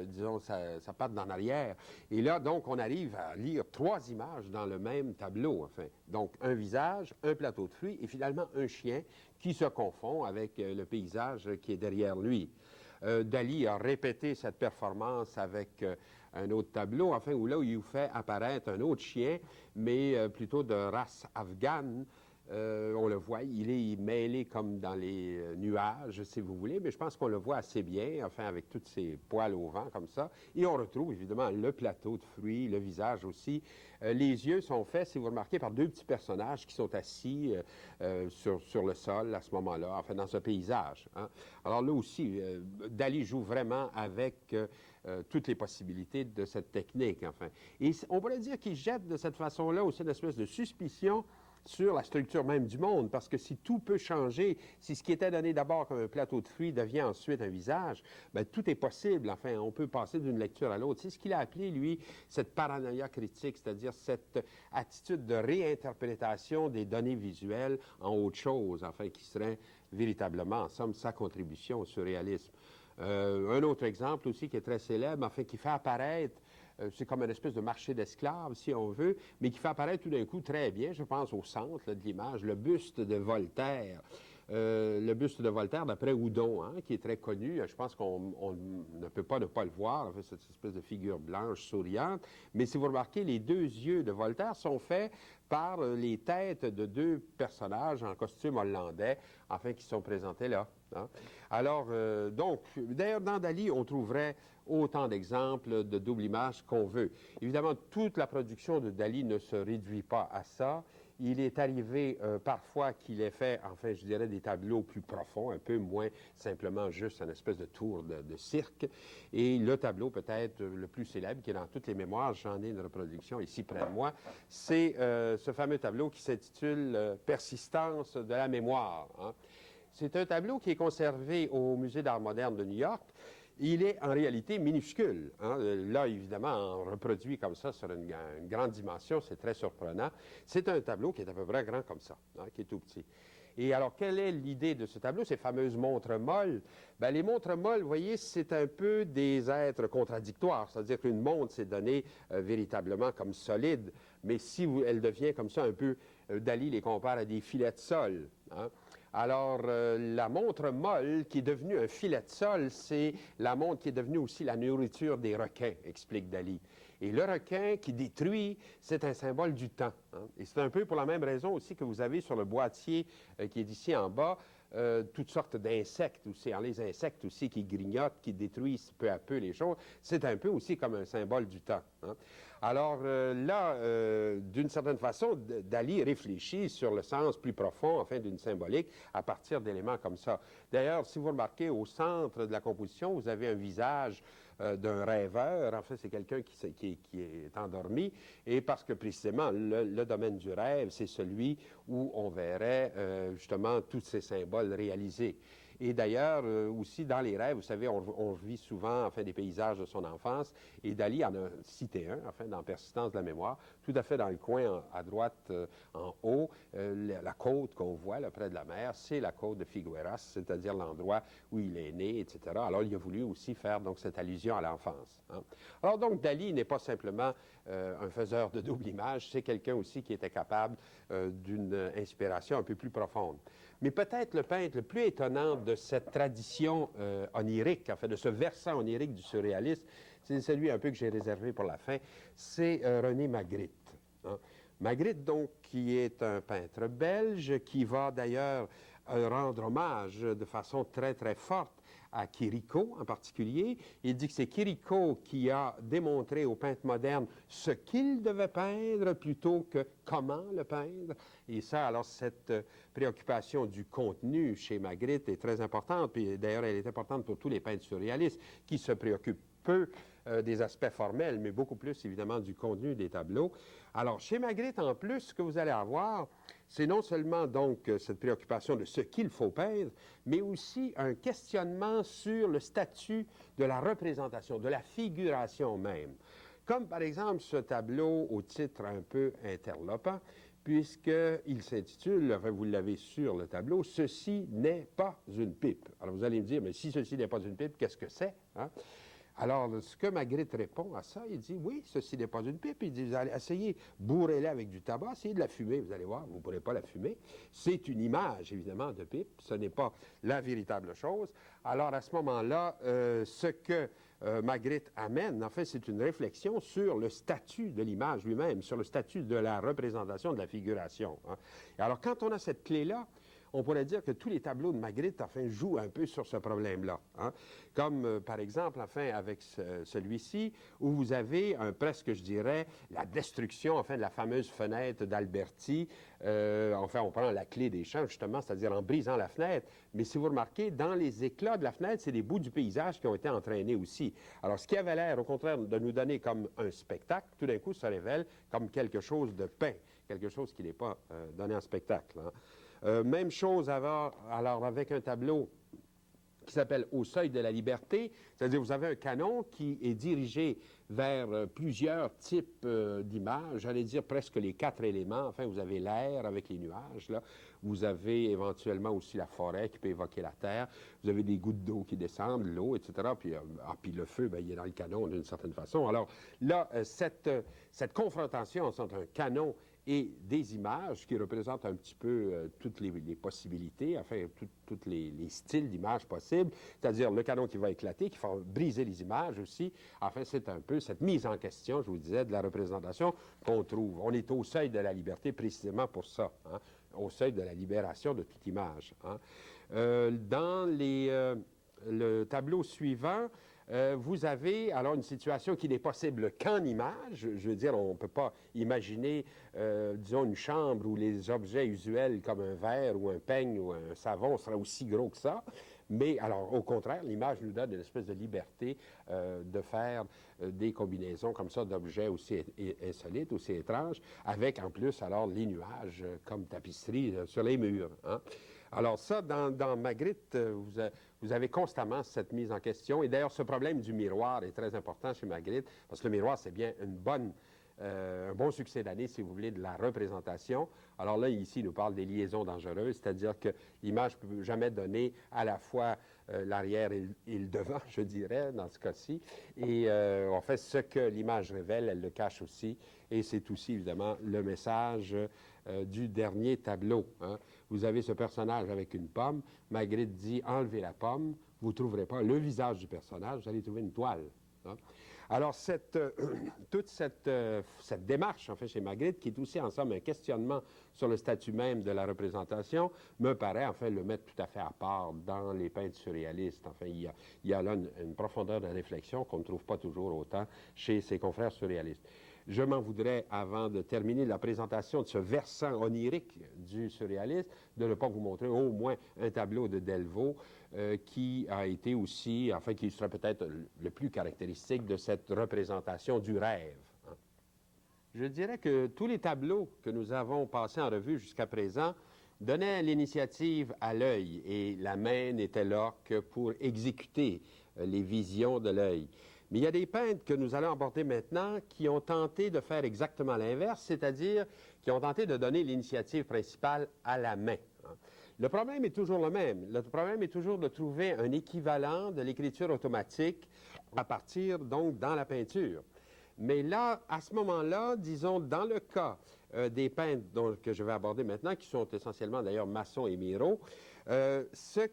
disons, sa patte d'en arrière. Et là, donc, on arrive à lire trois images dans le même tableau. Enfin, donc, un visage, un plateau de fruits et finalement un chien qui se confond avec le paysage qui est derrière lui. Dali a répété cette performance avec un autre tableau, enfin, où là, où il fait apparaître un autre chien, mais plutôt de race afghane. On le voit, il est mêlé comme dans les nuages, si vous voulez, mais je pense qu'on le voit assez bien, enfin, avec tous ses poils au vent, comme ça. Et on retrouve, évidemment, le plateau de fruits, le visage aussi. Les yeux sont faits, si vous remarquez, par deux petits personnages qui sont assis sur le sol à ce moment-là, enfin, dans ce paysage. Hein. Alors là aussi, Dali joue vraiment avec toutes les possibilités de cette technique, enfin. Et on pourrait dire qu'il jette de cette façon-là aussi une espèce de suspicion sur la structure même du monde, parce que si tout peut changer, si ce qui était donné d'abord comme un plateau de fruits devient ensuite un visage, bien, tout est possible. Enfin, on peut passer d'une lecture à l'autre. C'est ce qu'il a appelé, lui, cette paranoïa critique, c'est-à-dire cette attitude de réinterprétation des données visuelles en autre chose, enfin, qui serait véritablement, en somme, sa contribution au surréalisme. Un autre exemple aussi qui est très célèbre, enfin, qui fait apparaître c'est comme une espèce de marché d'esclaves, si on veut, mais qui fait apparaître tout d'un coup très bien, je pense, au centre là, de l'image, le buste de Voltaire. Le buste de Voltaire d'après Houdon, hein, qui est très connu. Je pense qu'on ne peut pas ne pas le voir, enfin, cette espèce de figure blanche souriante. Mais si vous remarquez, les deux yeux de Voltaire sont faits par les têtes de deux personnages en costume hollandais, enfin, qui sont présentés là. Hein. Alors, donc, d'ailleurs, dans Dali, on trouverait autant d'exemples de double image qu'on veut. Évidemment, toute la production de Dali ne se réduit pas à ça. Il est arrivé parfois qu'il ait fait, enfin, je dirais, des tableaux plus profonds, un peu moins simplement juste une espèce de tour de cirque. Et le tableau peut-être le plus célèbre, qui est dans toutes les mémoires, j'en ai une reproduction ici près de moi, c'est ce fameux tableau qui s'intitule « Persistance de la mémoire ». Hein. C'est un tableau qui est conservé au Musée d'art moderne de New York. Il est en réalité minuscule. Hein. Là, évidemment, reproduit comme ça sur une grande dimension, c'est très surprenant. C'est un tableau qui est à peu près grand comme ça, hein, qui est tout petit. Et alors, quelle est l'idée de ce tableau, ces fameuses montres molles? Bien, les montres molles, vous voyez, c'est un peu des êtres contradictoires. C'est-à-dire qu'une montre, c'est donné véritablement comme solide, mais si elle devient comme ça un peu, Dali les compare à des filets de sol. Hein. Alors, la montre molle, qui est devenue un filet de sol, c'est la montre qui est devenue aussi la nourriture des requins, explique Dali. Et le requin qui détruit, c'est un symbole du temps. Hein. Et c'est un peu pour la même raison aussi que vous avez sur le boîtier qui est ici en bas, toutes sortes d'insectes aussi. Alors, les insectes aussi qui grignotent, qui détruisent peu à peu les choses, c'est un peu aussi comme un symbole du temps. Hein. Alors là, d'une certaine façon, Dali réfléchit sur le sens plus profond, enfin, d'une symbolique à partir d'éléments comme ça. D'ailleurs, si vous remarquez, au centre de la composition, vous avez un visage d'un rêveur. En fait, c'est quelqu'un qui est endormi. Et parce que précisément, le domaine du rêve, c'est celui où on verrait justement tous ces symboles le réaliser. Et d'ailleurs, aussi dans les rêves, vous savez, on vit souvent enfin, des paysages de son enfance, et Dali en a cité un, enfin, dans Persistance de la mémoire, tout à fait dans le coin à droite en haut, la côte qu'on voit là, près de la mer, c'est la côte de Figueras, c'est-à-dire l'endroit où il est né, etc. Alors, il a voulu aussi faire donc cette allusion à l'enfance. Hein. Alors, donc, Dali n'est pas simplement un faiseur de double image, c'est quelqu'un aussi qui était capable d'une inspiration un peu plus profonde. Mais peut-être le peintre le plus étonnant de cette tradition onirique, enfin de ce versant onirique du surréalisme, c'est celui un peu que j'ai réservé pour la fin, c'est René Magritte. Hein. Magritte, donc, qui est un peintre belge, qui va d'ailleurs rendre hommage de façon très, très forte à Chirico en particulier. Il dit que c'est Chirico qui a démontré aux peintres modernes ce qu'il devait peindre plutôt que comment le peindre. Et ça, alors, cette préoccupation du contenu chez Magritte est très importante, puis d'ailleurs, elle est importante pour tous les peintres surréalistes qui se préoccupent peu des aspects formels, mais beaucoup plus, évidemment, du contenu des tableaux. Alors, chez Magritte, en plus, ce que vous allez avoir, c'est non seulement, donc, cette préoccupation de ce qu'il faut peindre, mais aussi un questionnement sur le statut de la représentation, de la figuration même. Comme, par exemple, ce tableau au titre un peu interlopant, puisqu'il s'intitule, enfin, vous l'avez sur le tableau, « Ceci n'est pas une pipe ». Alors, vous allez me dire, mais si ceci n'est pas une pipe, qu'est-ce que c'est? Hein? Alors, ce que Magritte répond à ça, il dit, oui, ceci n'est pas une pipe. Il dit, vous allez essayer, bourrez-la avec du tabac, essayez de la fumer, vous allez voir, vous ne pourrez pas la fumer. C'est une image, évidemment, de pipe, ce n'est pas la véritable chose. Alors, à ce moment-là, ce que Magritte amène, en fait, c'est une réflexion sur le statut de l'image lui-même, sur le statut de la représentation, de la figuration. Hein. Et alors, quand on a cette clé-là, on pourrait dire que tous les tableaux de Magritte, enfin, jouent un peu sur ce problème-là. Hein. Comme, par exemple, enfin, avec celui-ci, où vous avez presque, je dirais, la destruction, enfin, de la fameuse fenêtre d'Alberti. Enfin, on prend la clé des champs, justement, c'est-à-dire en brisant la fenêtre. Mais si vous remarquez, dans les éclats de la fenêtre, c'est des bouts du paysage qui ont été entraînés aussi. Alors, ce qui avait l'air, au contraire, de nous donner comme un spectacle, tout d'un coup, se révèle comme quelque chose de peint, quelque chose qui n'est pas donné en spectacle. Hein. Même chose alors avec un tableau qui s'appelle « Au seuil de la liberté », c'est-à-dire vous avez un canon qui est dirigé vers plusieurs types d'images, j'allais dire presque les 4 éléments. Enfin, vous avez l'air avec les nuages, là. Vous avez éventuellement aussi la forêt qui peut évoquer la terre. Vous avez des gouttes d'eau qui descendent, l'eau, etc. Puis le feu, bien, il est dans le canon d'une certaine façon. Alors là, cette confrontation entre un canon et des images qui représentent un petit peu toutes les possibilités, enfin, tous les styles d'images possibles, c'est-à-dire le canon qui va éclater, qui va briser les images aussi. Enfin, c'est un peu cette mise en question, je vous disais, de la représentation qu'on trouve. On est au seuil de la liberté précisément pour ça, hein, au seuil de la libération de toute image. Hein. Dans le tableau suivant, vous avez alors une situation qui n'est possible qu'en image. Je veux dire, on ne peut pas imaginer, disons, une chambre où les objets usuels comme un verre ou un peigne ou un savon seraient aussi gros que ça. Mais alors, au contraire, l'image nous donne une espèce de liberté de faire des combinaisons comme ça d'objets aussi insolites, aussi étranges, avec en plus alors les nuages comme tapisserie sur les murs. Hein. Alors ça, dans Magritte, vous avez constamment cette mise en question. Et d'ailleurs, ce problème du miroir est très important chez Magritte, parce que le miroir, c'est bien un bon succès d'année, si vous voulez, de la représentation. Alors là, ici, il nous parle des liaisons dangereuses, c'est-à-dire que l'image ne peut jamais donner à la fois l'arrière et le devant, je dirais, dans ce cas-ci. Et en fait, ce que l'image révèle, elle le cache aussi. Et c'est aussi, évidemment, le message du dernier tableau. Hein. Vous avez ce personnage avec une pomme. Magritte dit « Enlevez la pomme, vous ne trouverez pas le visage du personnage, vous allez trouver une toile. Hein. » Alors, toute cette démarche, en fait, chez Magritte, qui est aussi, en somme, un questionnement sur le statut même de la représentation, me paraît, enfin, le mettre tout à fait à part dans les peintres surréalistes. Enfin, il y a là une profondeur de réflexion qu'on ne trouve pas toujours autant chez ses confrères surréalistes. Je m'en voudrais, avant de terminer la présentation de ce versant onirique du surréalisme, de ne pas vous montrer au moins un tableau de Delvaux qui a été aussi, enfin, qui serait peut-être le plus caractéristique de cette représentation du rêve. Je dirais que tous les tableaux que nous avons passés en revue jusqu'à présent donnait l'initiative à l'œil et la main n'était là que pour exécuter les visions de l'œil. Mais il y a des peintres que nous allons aborder maintenant qui ont tenté de faire exactement l'inverse, c'est-à-dire qui ont tenté de donner l'initiative principale à la main. Le problème est toujours le même. Le problème est toujours de trouver un équivalent de l'écriture automatique à partir, donc, dans la peinture. Mais là, à ce moment-là, disons, dans le cas des peintres que je vais aborder maintenant, qui sont essentiellement d'ailleurs Masson et Miro, ce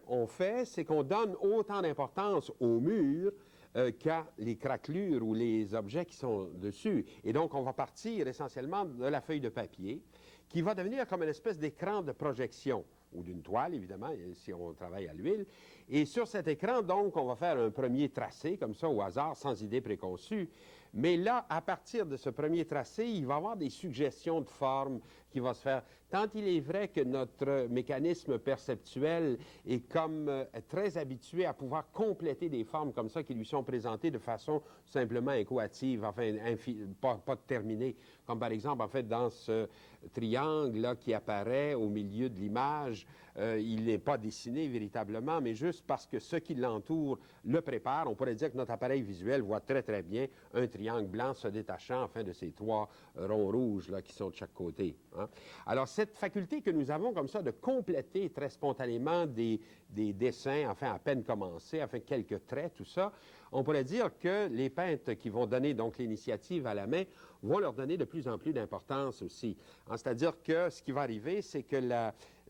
qu'on fait, c'est qu'on donne autant d'importance au mur qu'à les craquelures ou les objets qui sont dessus. Et donc, on va partir essentiellement de la feuille de papier, qui va devenir comme une espèce d'écran de projection, ou d'une toile, évidemment, si on travaille à l'huile. Et sur cet écran, donc, on va faire un premier tracé, comme ça, au hasard, sans idée préconçue. Mais là, à partir de ce premier tracé, il va y avoir des suggestions de forme qui vont se faire. Tant il est vrai que notre mécanisme perceptuel est comme très habitué à pouvoir compléter des formes comme ça qui lui sont présentées de façon simplement incoative, enfin, pas terminée. Comme par exemple, en fait, dans ce triangle-là qui apparaît au milieu de l'image, il n'est pas dessiné véritablement, mais juste parce que ce qui l'entoure le prépare. On pourrait dire que notre appareil visuel voit très, très bien un triangle blanc se détachant, enfin, de ces trois ronds rouges là, qui sont de chaque côté. Hein. Alors, cette faculté que nous avons comme ça de compléter très spontanément des dessins, enfin, à peine commencés, enfin, quelques traits, tout ça, on pourrait dire que les peintres qui vont donner donc l'initiative à la main vont leur donner de plus en plus d'importance aussi. Hein, c'est-à-dire que ce qui va arriver, c'est que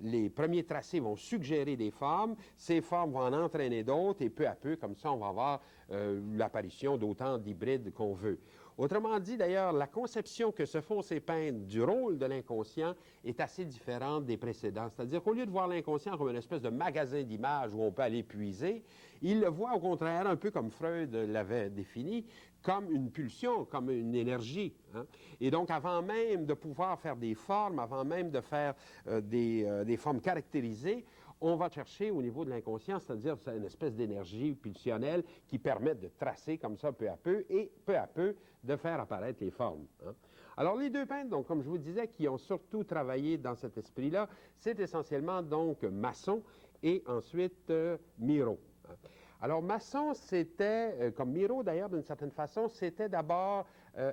les premiers tracés vont suggérer des formes, ces formes vont en entraîner d'autres, et peu à peu, comme ça, on va avoir l'apparition d'autant d'hybrides qu'on veut. Autrement dit, d'ailleurs, la conception que se font ces peintres du rôle de l'inconscient est assez différente des précédents. C'est-à-dire qu'au lieu de voir l'inconscient comme une espèce de magasin d'images où on peut aller puiser, ils le voient au contraire, un peu comme Freud l'avait défini, comme une pulsion, comme une énergie. Hein. Et donc, avant même de pouvoir faire des formes, avant même de faire des formes caractérisées, on va chercher au niveau de l'inconscient, c'est-à-dire une espèce d'énergie pulsionnelle qui permet de tracer comme ça peu à peu et peu à peu de faire apparaître les formes. Hein. Alors, les deux peintres, donc, comme je vous disais, qui ont surtout travaillé dans cet esprit-là, c'est essentiellement donc Masson et ensuite Miro. Hein. Alors, Masson, c'était, comme Miro d'ailleurs, d'une certaine façon, c'était d'abord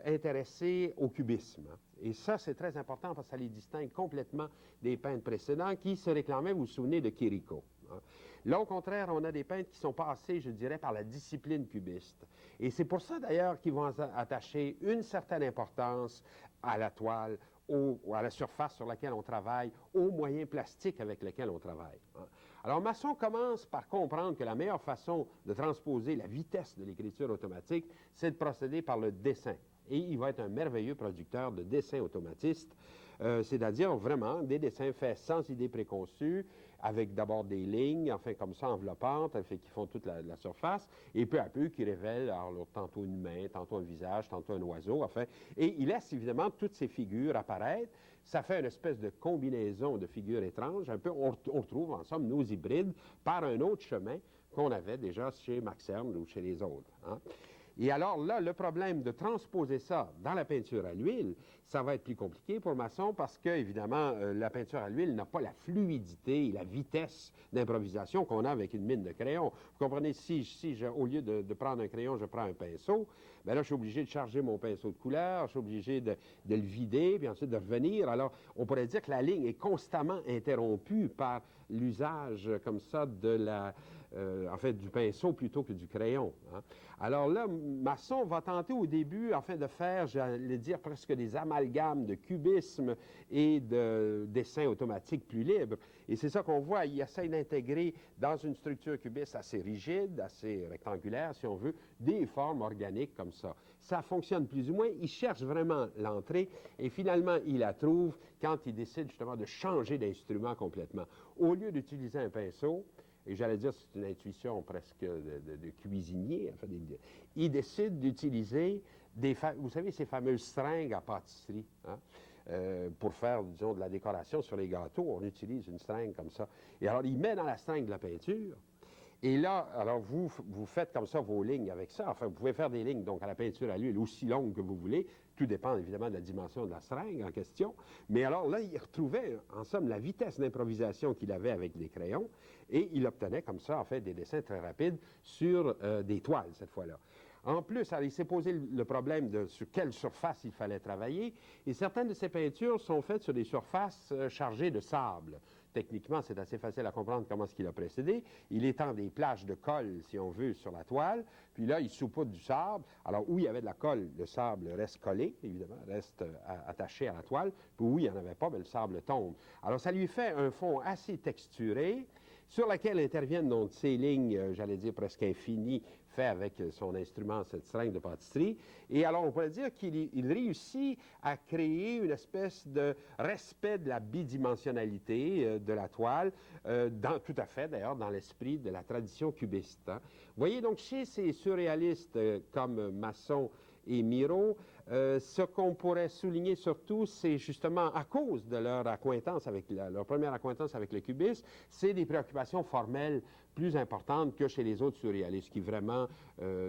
intéressé au cubisme. Hein. Et ça, c'est très important parce que ça les distingue complètement des peintres précédents qui se réclamaient, vous vous souvenez, de Chirico. Hein. Là, au contraire, on a des peintres qui sont passés, je dirais, par la discipline cubiste. Et c'est pour ça, d'ailleurs, qu'ils vont attacher une certaine importance à la toile, à la surface sur laquelle on travaille, aux moyens plastiques avec lesquels on travaille. Hein. Alors, Masson commence par comprendre que la meilleure façon de transposer la vitesse de l'écriture automatique, c'est de procéder par le dessin. Et il va être un merveilleux producteur de dessins automatistes, c'est-à-dire vraiment des dessins faits sans idée préconçue, avec d'abord des lignes, enfin comme ça, enveloppantes, enfin, qui font toute la surface, et peu à peu qui révèlent alors, tantôt une main, tantôt un visage, tantôt un oiseau, enfin, et il laisse évidemment toutes ces figures apparaître. Ça fait une espèce de combinaison de figures étranges, un peu, on retrouve en somme nos hybrides par un autre chemin qu'on avait déjà chez Max Ernst ou chez les autres. Hein. Et alors là, le problème de transposer ça dans la peinture à l'huile, ça va être plus compliqué pour Masson parce que, évidemment, la peinture à l'huile n'a pas la fluidité et la vitesse d'improvisation qu'on a avec une mine de crayon. Vous comprenez, si au lieu de prendre un crayon, je prends un pinceau, bien là, je suis obligé de charger mon pinceau de couleur, je suis obligé de le vider, puis ensuite de revenir. Alors, on pourrait dire que la ligne est constamment interrompue par l'usage comme ça en fait, du pinceau plutôt que du crayon. Hein. Alors là, Masson va tenter au début, enfin, de faire, j'allais dire, presque des amalgames de cubisme et de dessin automatique plus libre. Et c'est ça qu'on voit, il essaie d'intégrer dans une structure cubiste assez rigide, assez rectangulaire, si on veut, des formes organiques comme ça. Ça fonctionne plus ou moins, il cherche vraiment l'entrée et finalement, il la trouve quand il décide justement de changer d'instrument complètement. Au lieu d'utiliser un pinceau, et j'allais dire c'est une intuition presque de cuisinier, enfin, il décide d'utiliser vous savez, ces fameuses seringues à pâtisserie, hein? Pour faire, disons, de la décoration sur les gâteaux, on utilise une seringue comme ça. Et alors, il met dans la seringue de la peinture, et là, alors, vous faites comme ça vos lignes avec ça. Enfin, vous pouvez faire des lignes, donc, à la peinture à l'huile, aussi longues que vous voulez, Tout dépend évidemment de la dimension de la seringue en question. Mais alors là, il retrouvait en somme la vitesse d'improvisation qu'il avait avec des crayons et il obtenait comme ça en fait des dessins très rapides sur des toiles cette fois-là. En plus, alors, il s'est posé le problème de sur quelle surface il fallait travailler et certaines de ses peintures sont faites sur des surfaces chargées de sable. Techniquement, c'est assez facile à comprendre comment ce qu'il a précédé. Il étend des plages de colle, si on veut, sur la toile, puis là, il saupoudre du sable. Alors, où il y avait de la colle, le sable reste collé, évidemment, reste attaché à la toile, puis où il n'y en avait pas, bien, le sable tombe. Alors, ça lui fait un fond assez texturé, sur laquelle interviennent donc ces lignes, j'allais dire presque infinies, fait avec son instrument, cette seringue de pâtisserie. Et alors, on pourrait dire qu'il réussit à créer une espèce de respect de la bidimensionnalité de la toile, tout à fait, d'ailleurs, dans l'esprit de la tradition cubiste. Hein. Vous voyez, donc, chez ces surréalistes comme Masson et Miro, ce qu'on pourrait souligner surtout, c'est justement à cause de leur accointance avec leur première accointance avec le cubisme, c'est des préoccupations formelles plus importantes que chez les autres surréalistes, qui vraiment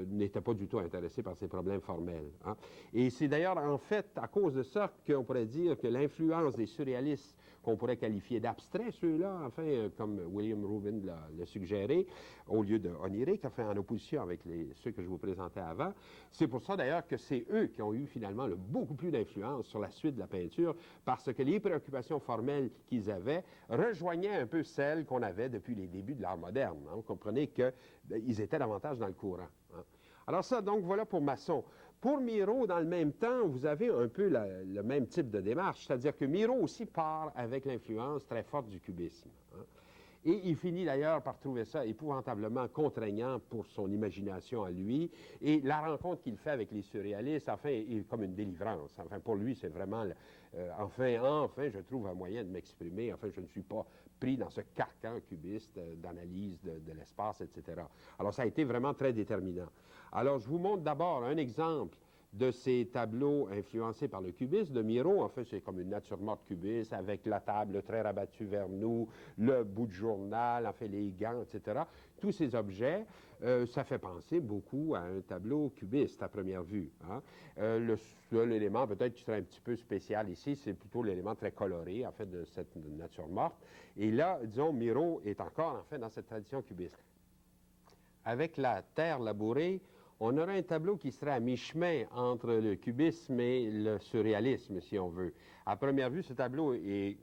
n'étaient pas du tout intéressés par ces problèmes formels. Hein. Et c'est d'ailleurs en fait à cause de ça qu'on pourrait dire que l'influence des surréalistes qu'on pourrait qualifier d'abstraits, ceux-là, enfin, comme William Rubin l'a suggéré, au lieu de onirique, enfin, en opposition avec ceux que je vous présentais avant. C'est pour ça, d'ailleurs, que c'est eux qui ont eu, finalement, beaucoup plus d'influence sur la suite de la peinture, parce que les préoccupations formelles qu'ils avaient rejoignaient un peu celles qu'on avait depuis les débuts de l'art moderne. Hein. Vous comprenez qu'ils étaient davantage dans le courant. Hein. Alors ça, donc, voilà pour Masson. Pour Miro, dans le même temps, vous avez un peu le même type de démarche, c'est-à-dire que Miro aussi part avec l'influence très forte du cubisme. Hein. Et il finit d'ailleurs par trouver ça épouvantablement contraignant pour son imagination à lui. Et la rencontre qu'il fait avec les surréalistes, enfin, est comme une délivrance. Enfin, pour lui, c'est vraiment, enfin, je trouve un moyen de m'exprimer. Enfin, je ne suis pas pris dans ce carcan cubiste d'analyse de l'espace, etc. Alors, ça a été vraiment très déterminant. Alors, je vous montre d'abord un exemple de ces tableaux influencés par le cubisme de Miro. En fait, c'est comme une nature morte cubiste avec la table très rabattue vers nous, le bout de journal, en fait, les gants, etc. Tous ces objets, ça fait penser beaucoup à un tableau cubiste à première vue. Hein. Le seul élément peut-être qui serait un petit peu spécial ici, c'est plutôt l'élément très coloré, en fait, de cette nature morte. Et là, disons, Miro est encore, en fait, dans cette tradition cubiste. Avec la terre labourée, on aurait un tableau qui serait à mi-chemin entre le cubisme et le surréalisme, si on veut. À première vue, ce tableau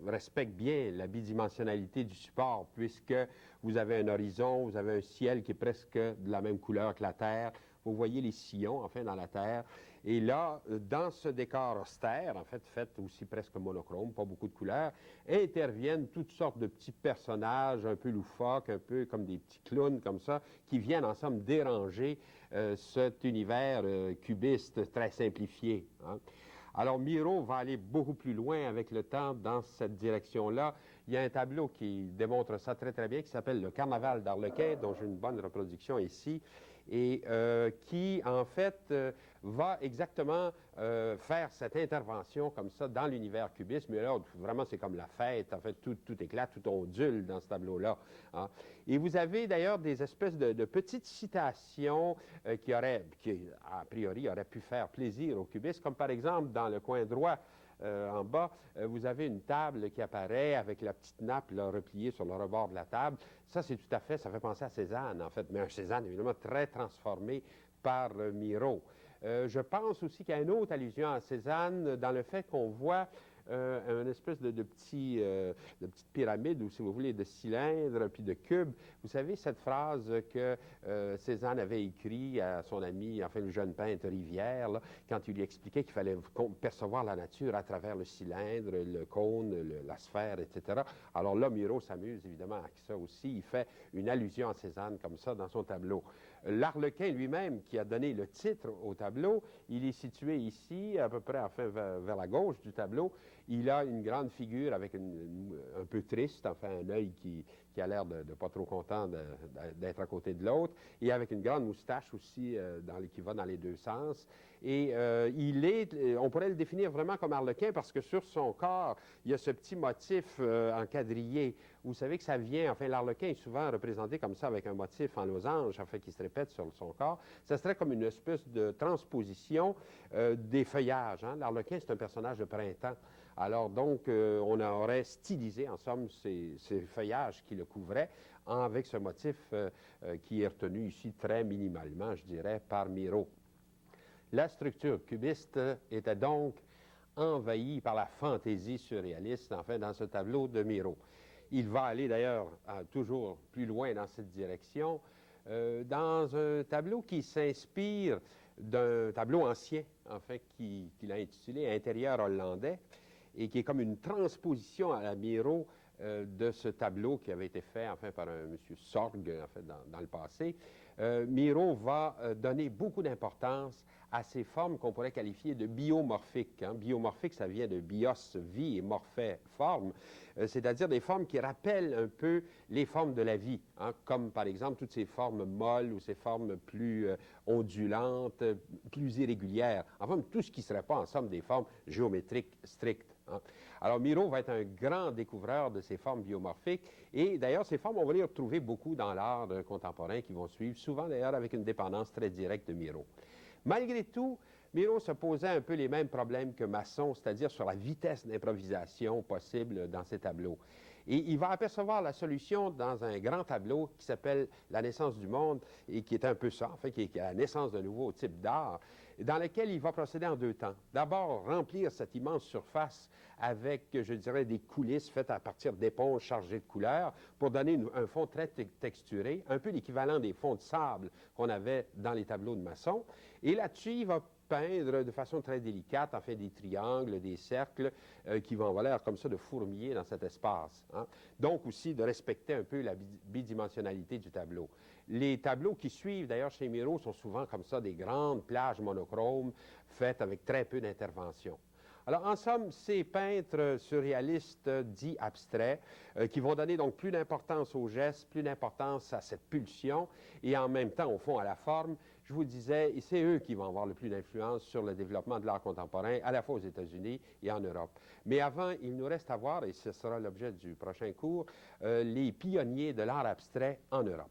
respecte bien la bidimensionnalité du support, puisque vous avez un horizon, vous avez un ciel qui est presque de la même couleur que la terre. Vous voyez les sillons, enfin, dans la terre. Et là, dans ce décor austère, en fait aussi presque monochrome, pas beaucoup de couleurs, interviennent toutes sortes de petits personnages un peu loufoques, un peu comme des petits clowns comme ça, qui viennent en somme déranger cet univers cubiste très simplifié. Hein. Alors, Miro va aller beaucoup plus loin avec le temps dans cette direction-là. Il y a un tableau qui démontre ça très, très bien, qui s'appelle Le Carnaval d'Arlequin, dont j'ai une bonne reproduction ici, et qui, en fait, va exactement faire cette intervention comme ça dans l'univers cubiste. Mais là, vraiment, c'est comme la fête. En fait, tout éclate, tout ondule dans ce tableau-là. Hein. Et vous avez d'ailleurs des espèces de petites citations qui, a priori, auraient pu faire plaisir aux cubistes, comme par exemple, dans le coin droit, en bas, vous avez une table qui apparaît avec la petite nappe là, repliée sur le rebord de la table. Ça, c'est tout à fait, ça fait penser à Cézanne, en fait, mais un Cézanne, évidemment, très transformé par Miro. Je pense aussi qu'il y a une autre allusion à Cézanne dans le fait qu'on voit une espèce de petite pyramide, ou si vous voulez, de cylindres, puis de cubes. Vous savez, cette phrase que Cézanne avait écrite à son ami, enfin le jeune peintre Rivière, là, quand il lui expliquait qu'il fallait percevoir la nature à travers le cylindre, le cône, la sphère, etc. Alors là, Miro s'amuse évidemment avec ça aussi. Il fait une allusion à Cézanne comme ça dans son tableau. L'Arlequin lui-même, qui a donné le titre au tableau, il est situé ici, à peu près enfin, vers la gauche du tableau. Il a une grande figure avec un peu triste, enfin un œil qui qui a l'air de pas trop content d'être à côté de l'autre, et avec une grande moustache aussi qui va dans les deux sens. Et on pourrait le définir vraiment comme Harlequin parce que sur son corps, il y a ce petit motif en quadrillé. Vous savez que ça vient, enfin, l'Harlequin est souvent représenté comme ça avec un motif en losange, enfin, qui se répète sur son corps. Ça serait comme une espèce de transposition des feuillages. Hein? L'Harlequin, c'est un personnage de printemps. Alors donc, on aurait stylisé, en somme, ces feuillages qui le couvraient avec ce motif qui est retenu ici très minimalement, je dirais, par Miro. La structure cubiste était donc envahie par la fantaisie surréaliste, enfin, dans ce tableau de Miro. Il va aller d'ailleurs toujours plus loin dans cette direction, dans un tableau qui s'inspire d'un tableau ancien, en fait, qu'il a intitulé Intérieur hollandais, et qui est comme une transposition à la Miro de ce tableau qui avait été fait, enfin, par un monsieur Sorgue, en fait, dans le passé. Miro va donner beaucoup d'importance à ces formes qu'on pourrait qualifier de biomorphiques. Hein. Biomorphique, ça vient de bios, vie, et morphé, forme, c'est-à-dire des formes qui rappellent un peu les formes de la vie, hein, comme par exemple toutes ces formes molles ou ces formes plus ondulantes, plus irrégulières. Enfin, tout ce qui ne serait pas, en somme, des formes géométriques strictes. Hein. Alors, Miro va être un grand découvreur de ces formes biomorphiques. Et d'ailleurs, ces formes, on va les retrouver beaucoup dans l'art contemporain qui vont suivre, souvent d'ailleurs avec une dépendance très directe de Miro. Malgré tout, Miro se posait un peu les mêmes problèmes que Masson, c'est-à-dire sur la vitesse d'improvisation possible dans ses tableaux. Et il va apercevoir la solution dans un grand tableau qui s'appelle La naissance du monde, et qui est un peu ça, en fait, qui est la naissance d'un nouveau type d'art, dans lequel il va procéder en deux temps. D'abord, remplir cette immense surface avec, je dirais, des coulisses faites à partir d'éponges chargées de couleurs pour donner un fond très texturé, un peu l'équivalent des fonds de sable qu'on avait dans les tableaux de Masson. Et là-dessus, il va peindre de façon très délicate, en fait, des triangles, des cercles qui vont avoir l'air comme ça de fourmiller dans cet espace. Hein. Donc aussi de respecter un peu la bidimensionnalité du tableau. Les tableaux qui suivent, d'ailleurs, chez Miro, sont souvent comme ça des grandes plages monochromes faites avec très peu d'intervention. Alors, en somme, ces peintres surréalistes dits abstraits qui vont donner donc plus d'importance aux gestes, plus d'importance à cette pulsion et en même temps, au fond, à la forme. Je vous disais, c'est eux qui vont avoir le plus d'influence sur le développement de l'art contemporain, à la fois aux États-Unis et en Europe. Mais avant, il nous reste à voir, et ce sera l'objet du prochain cours, les pionniers de l'art abstrait en Europe.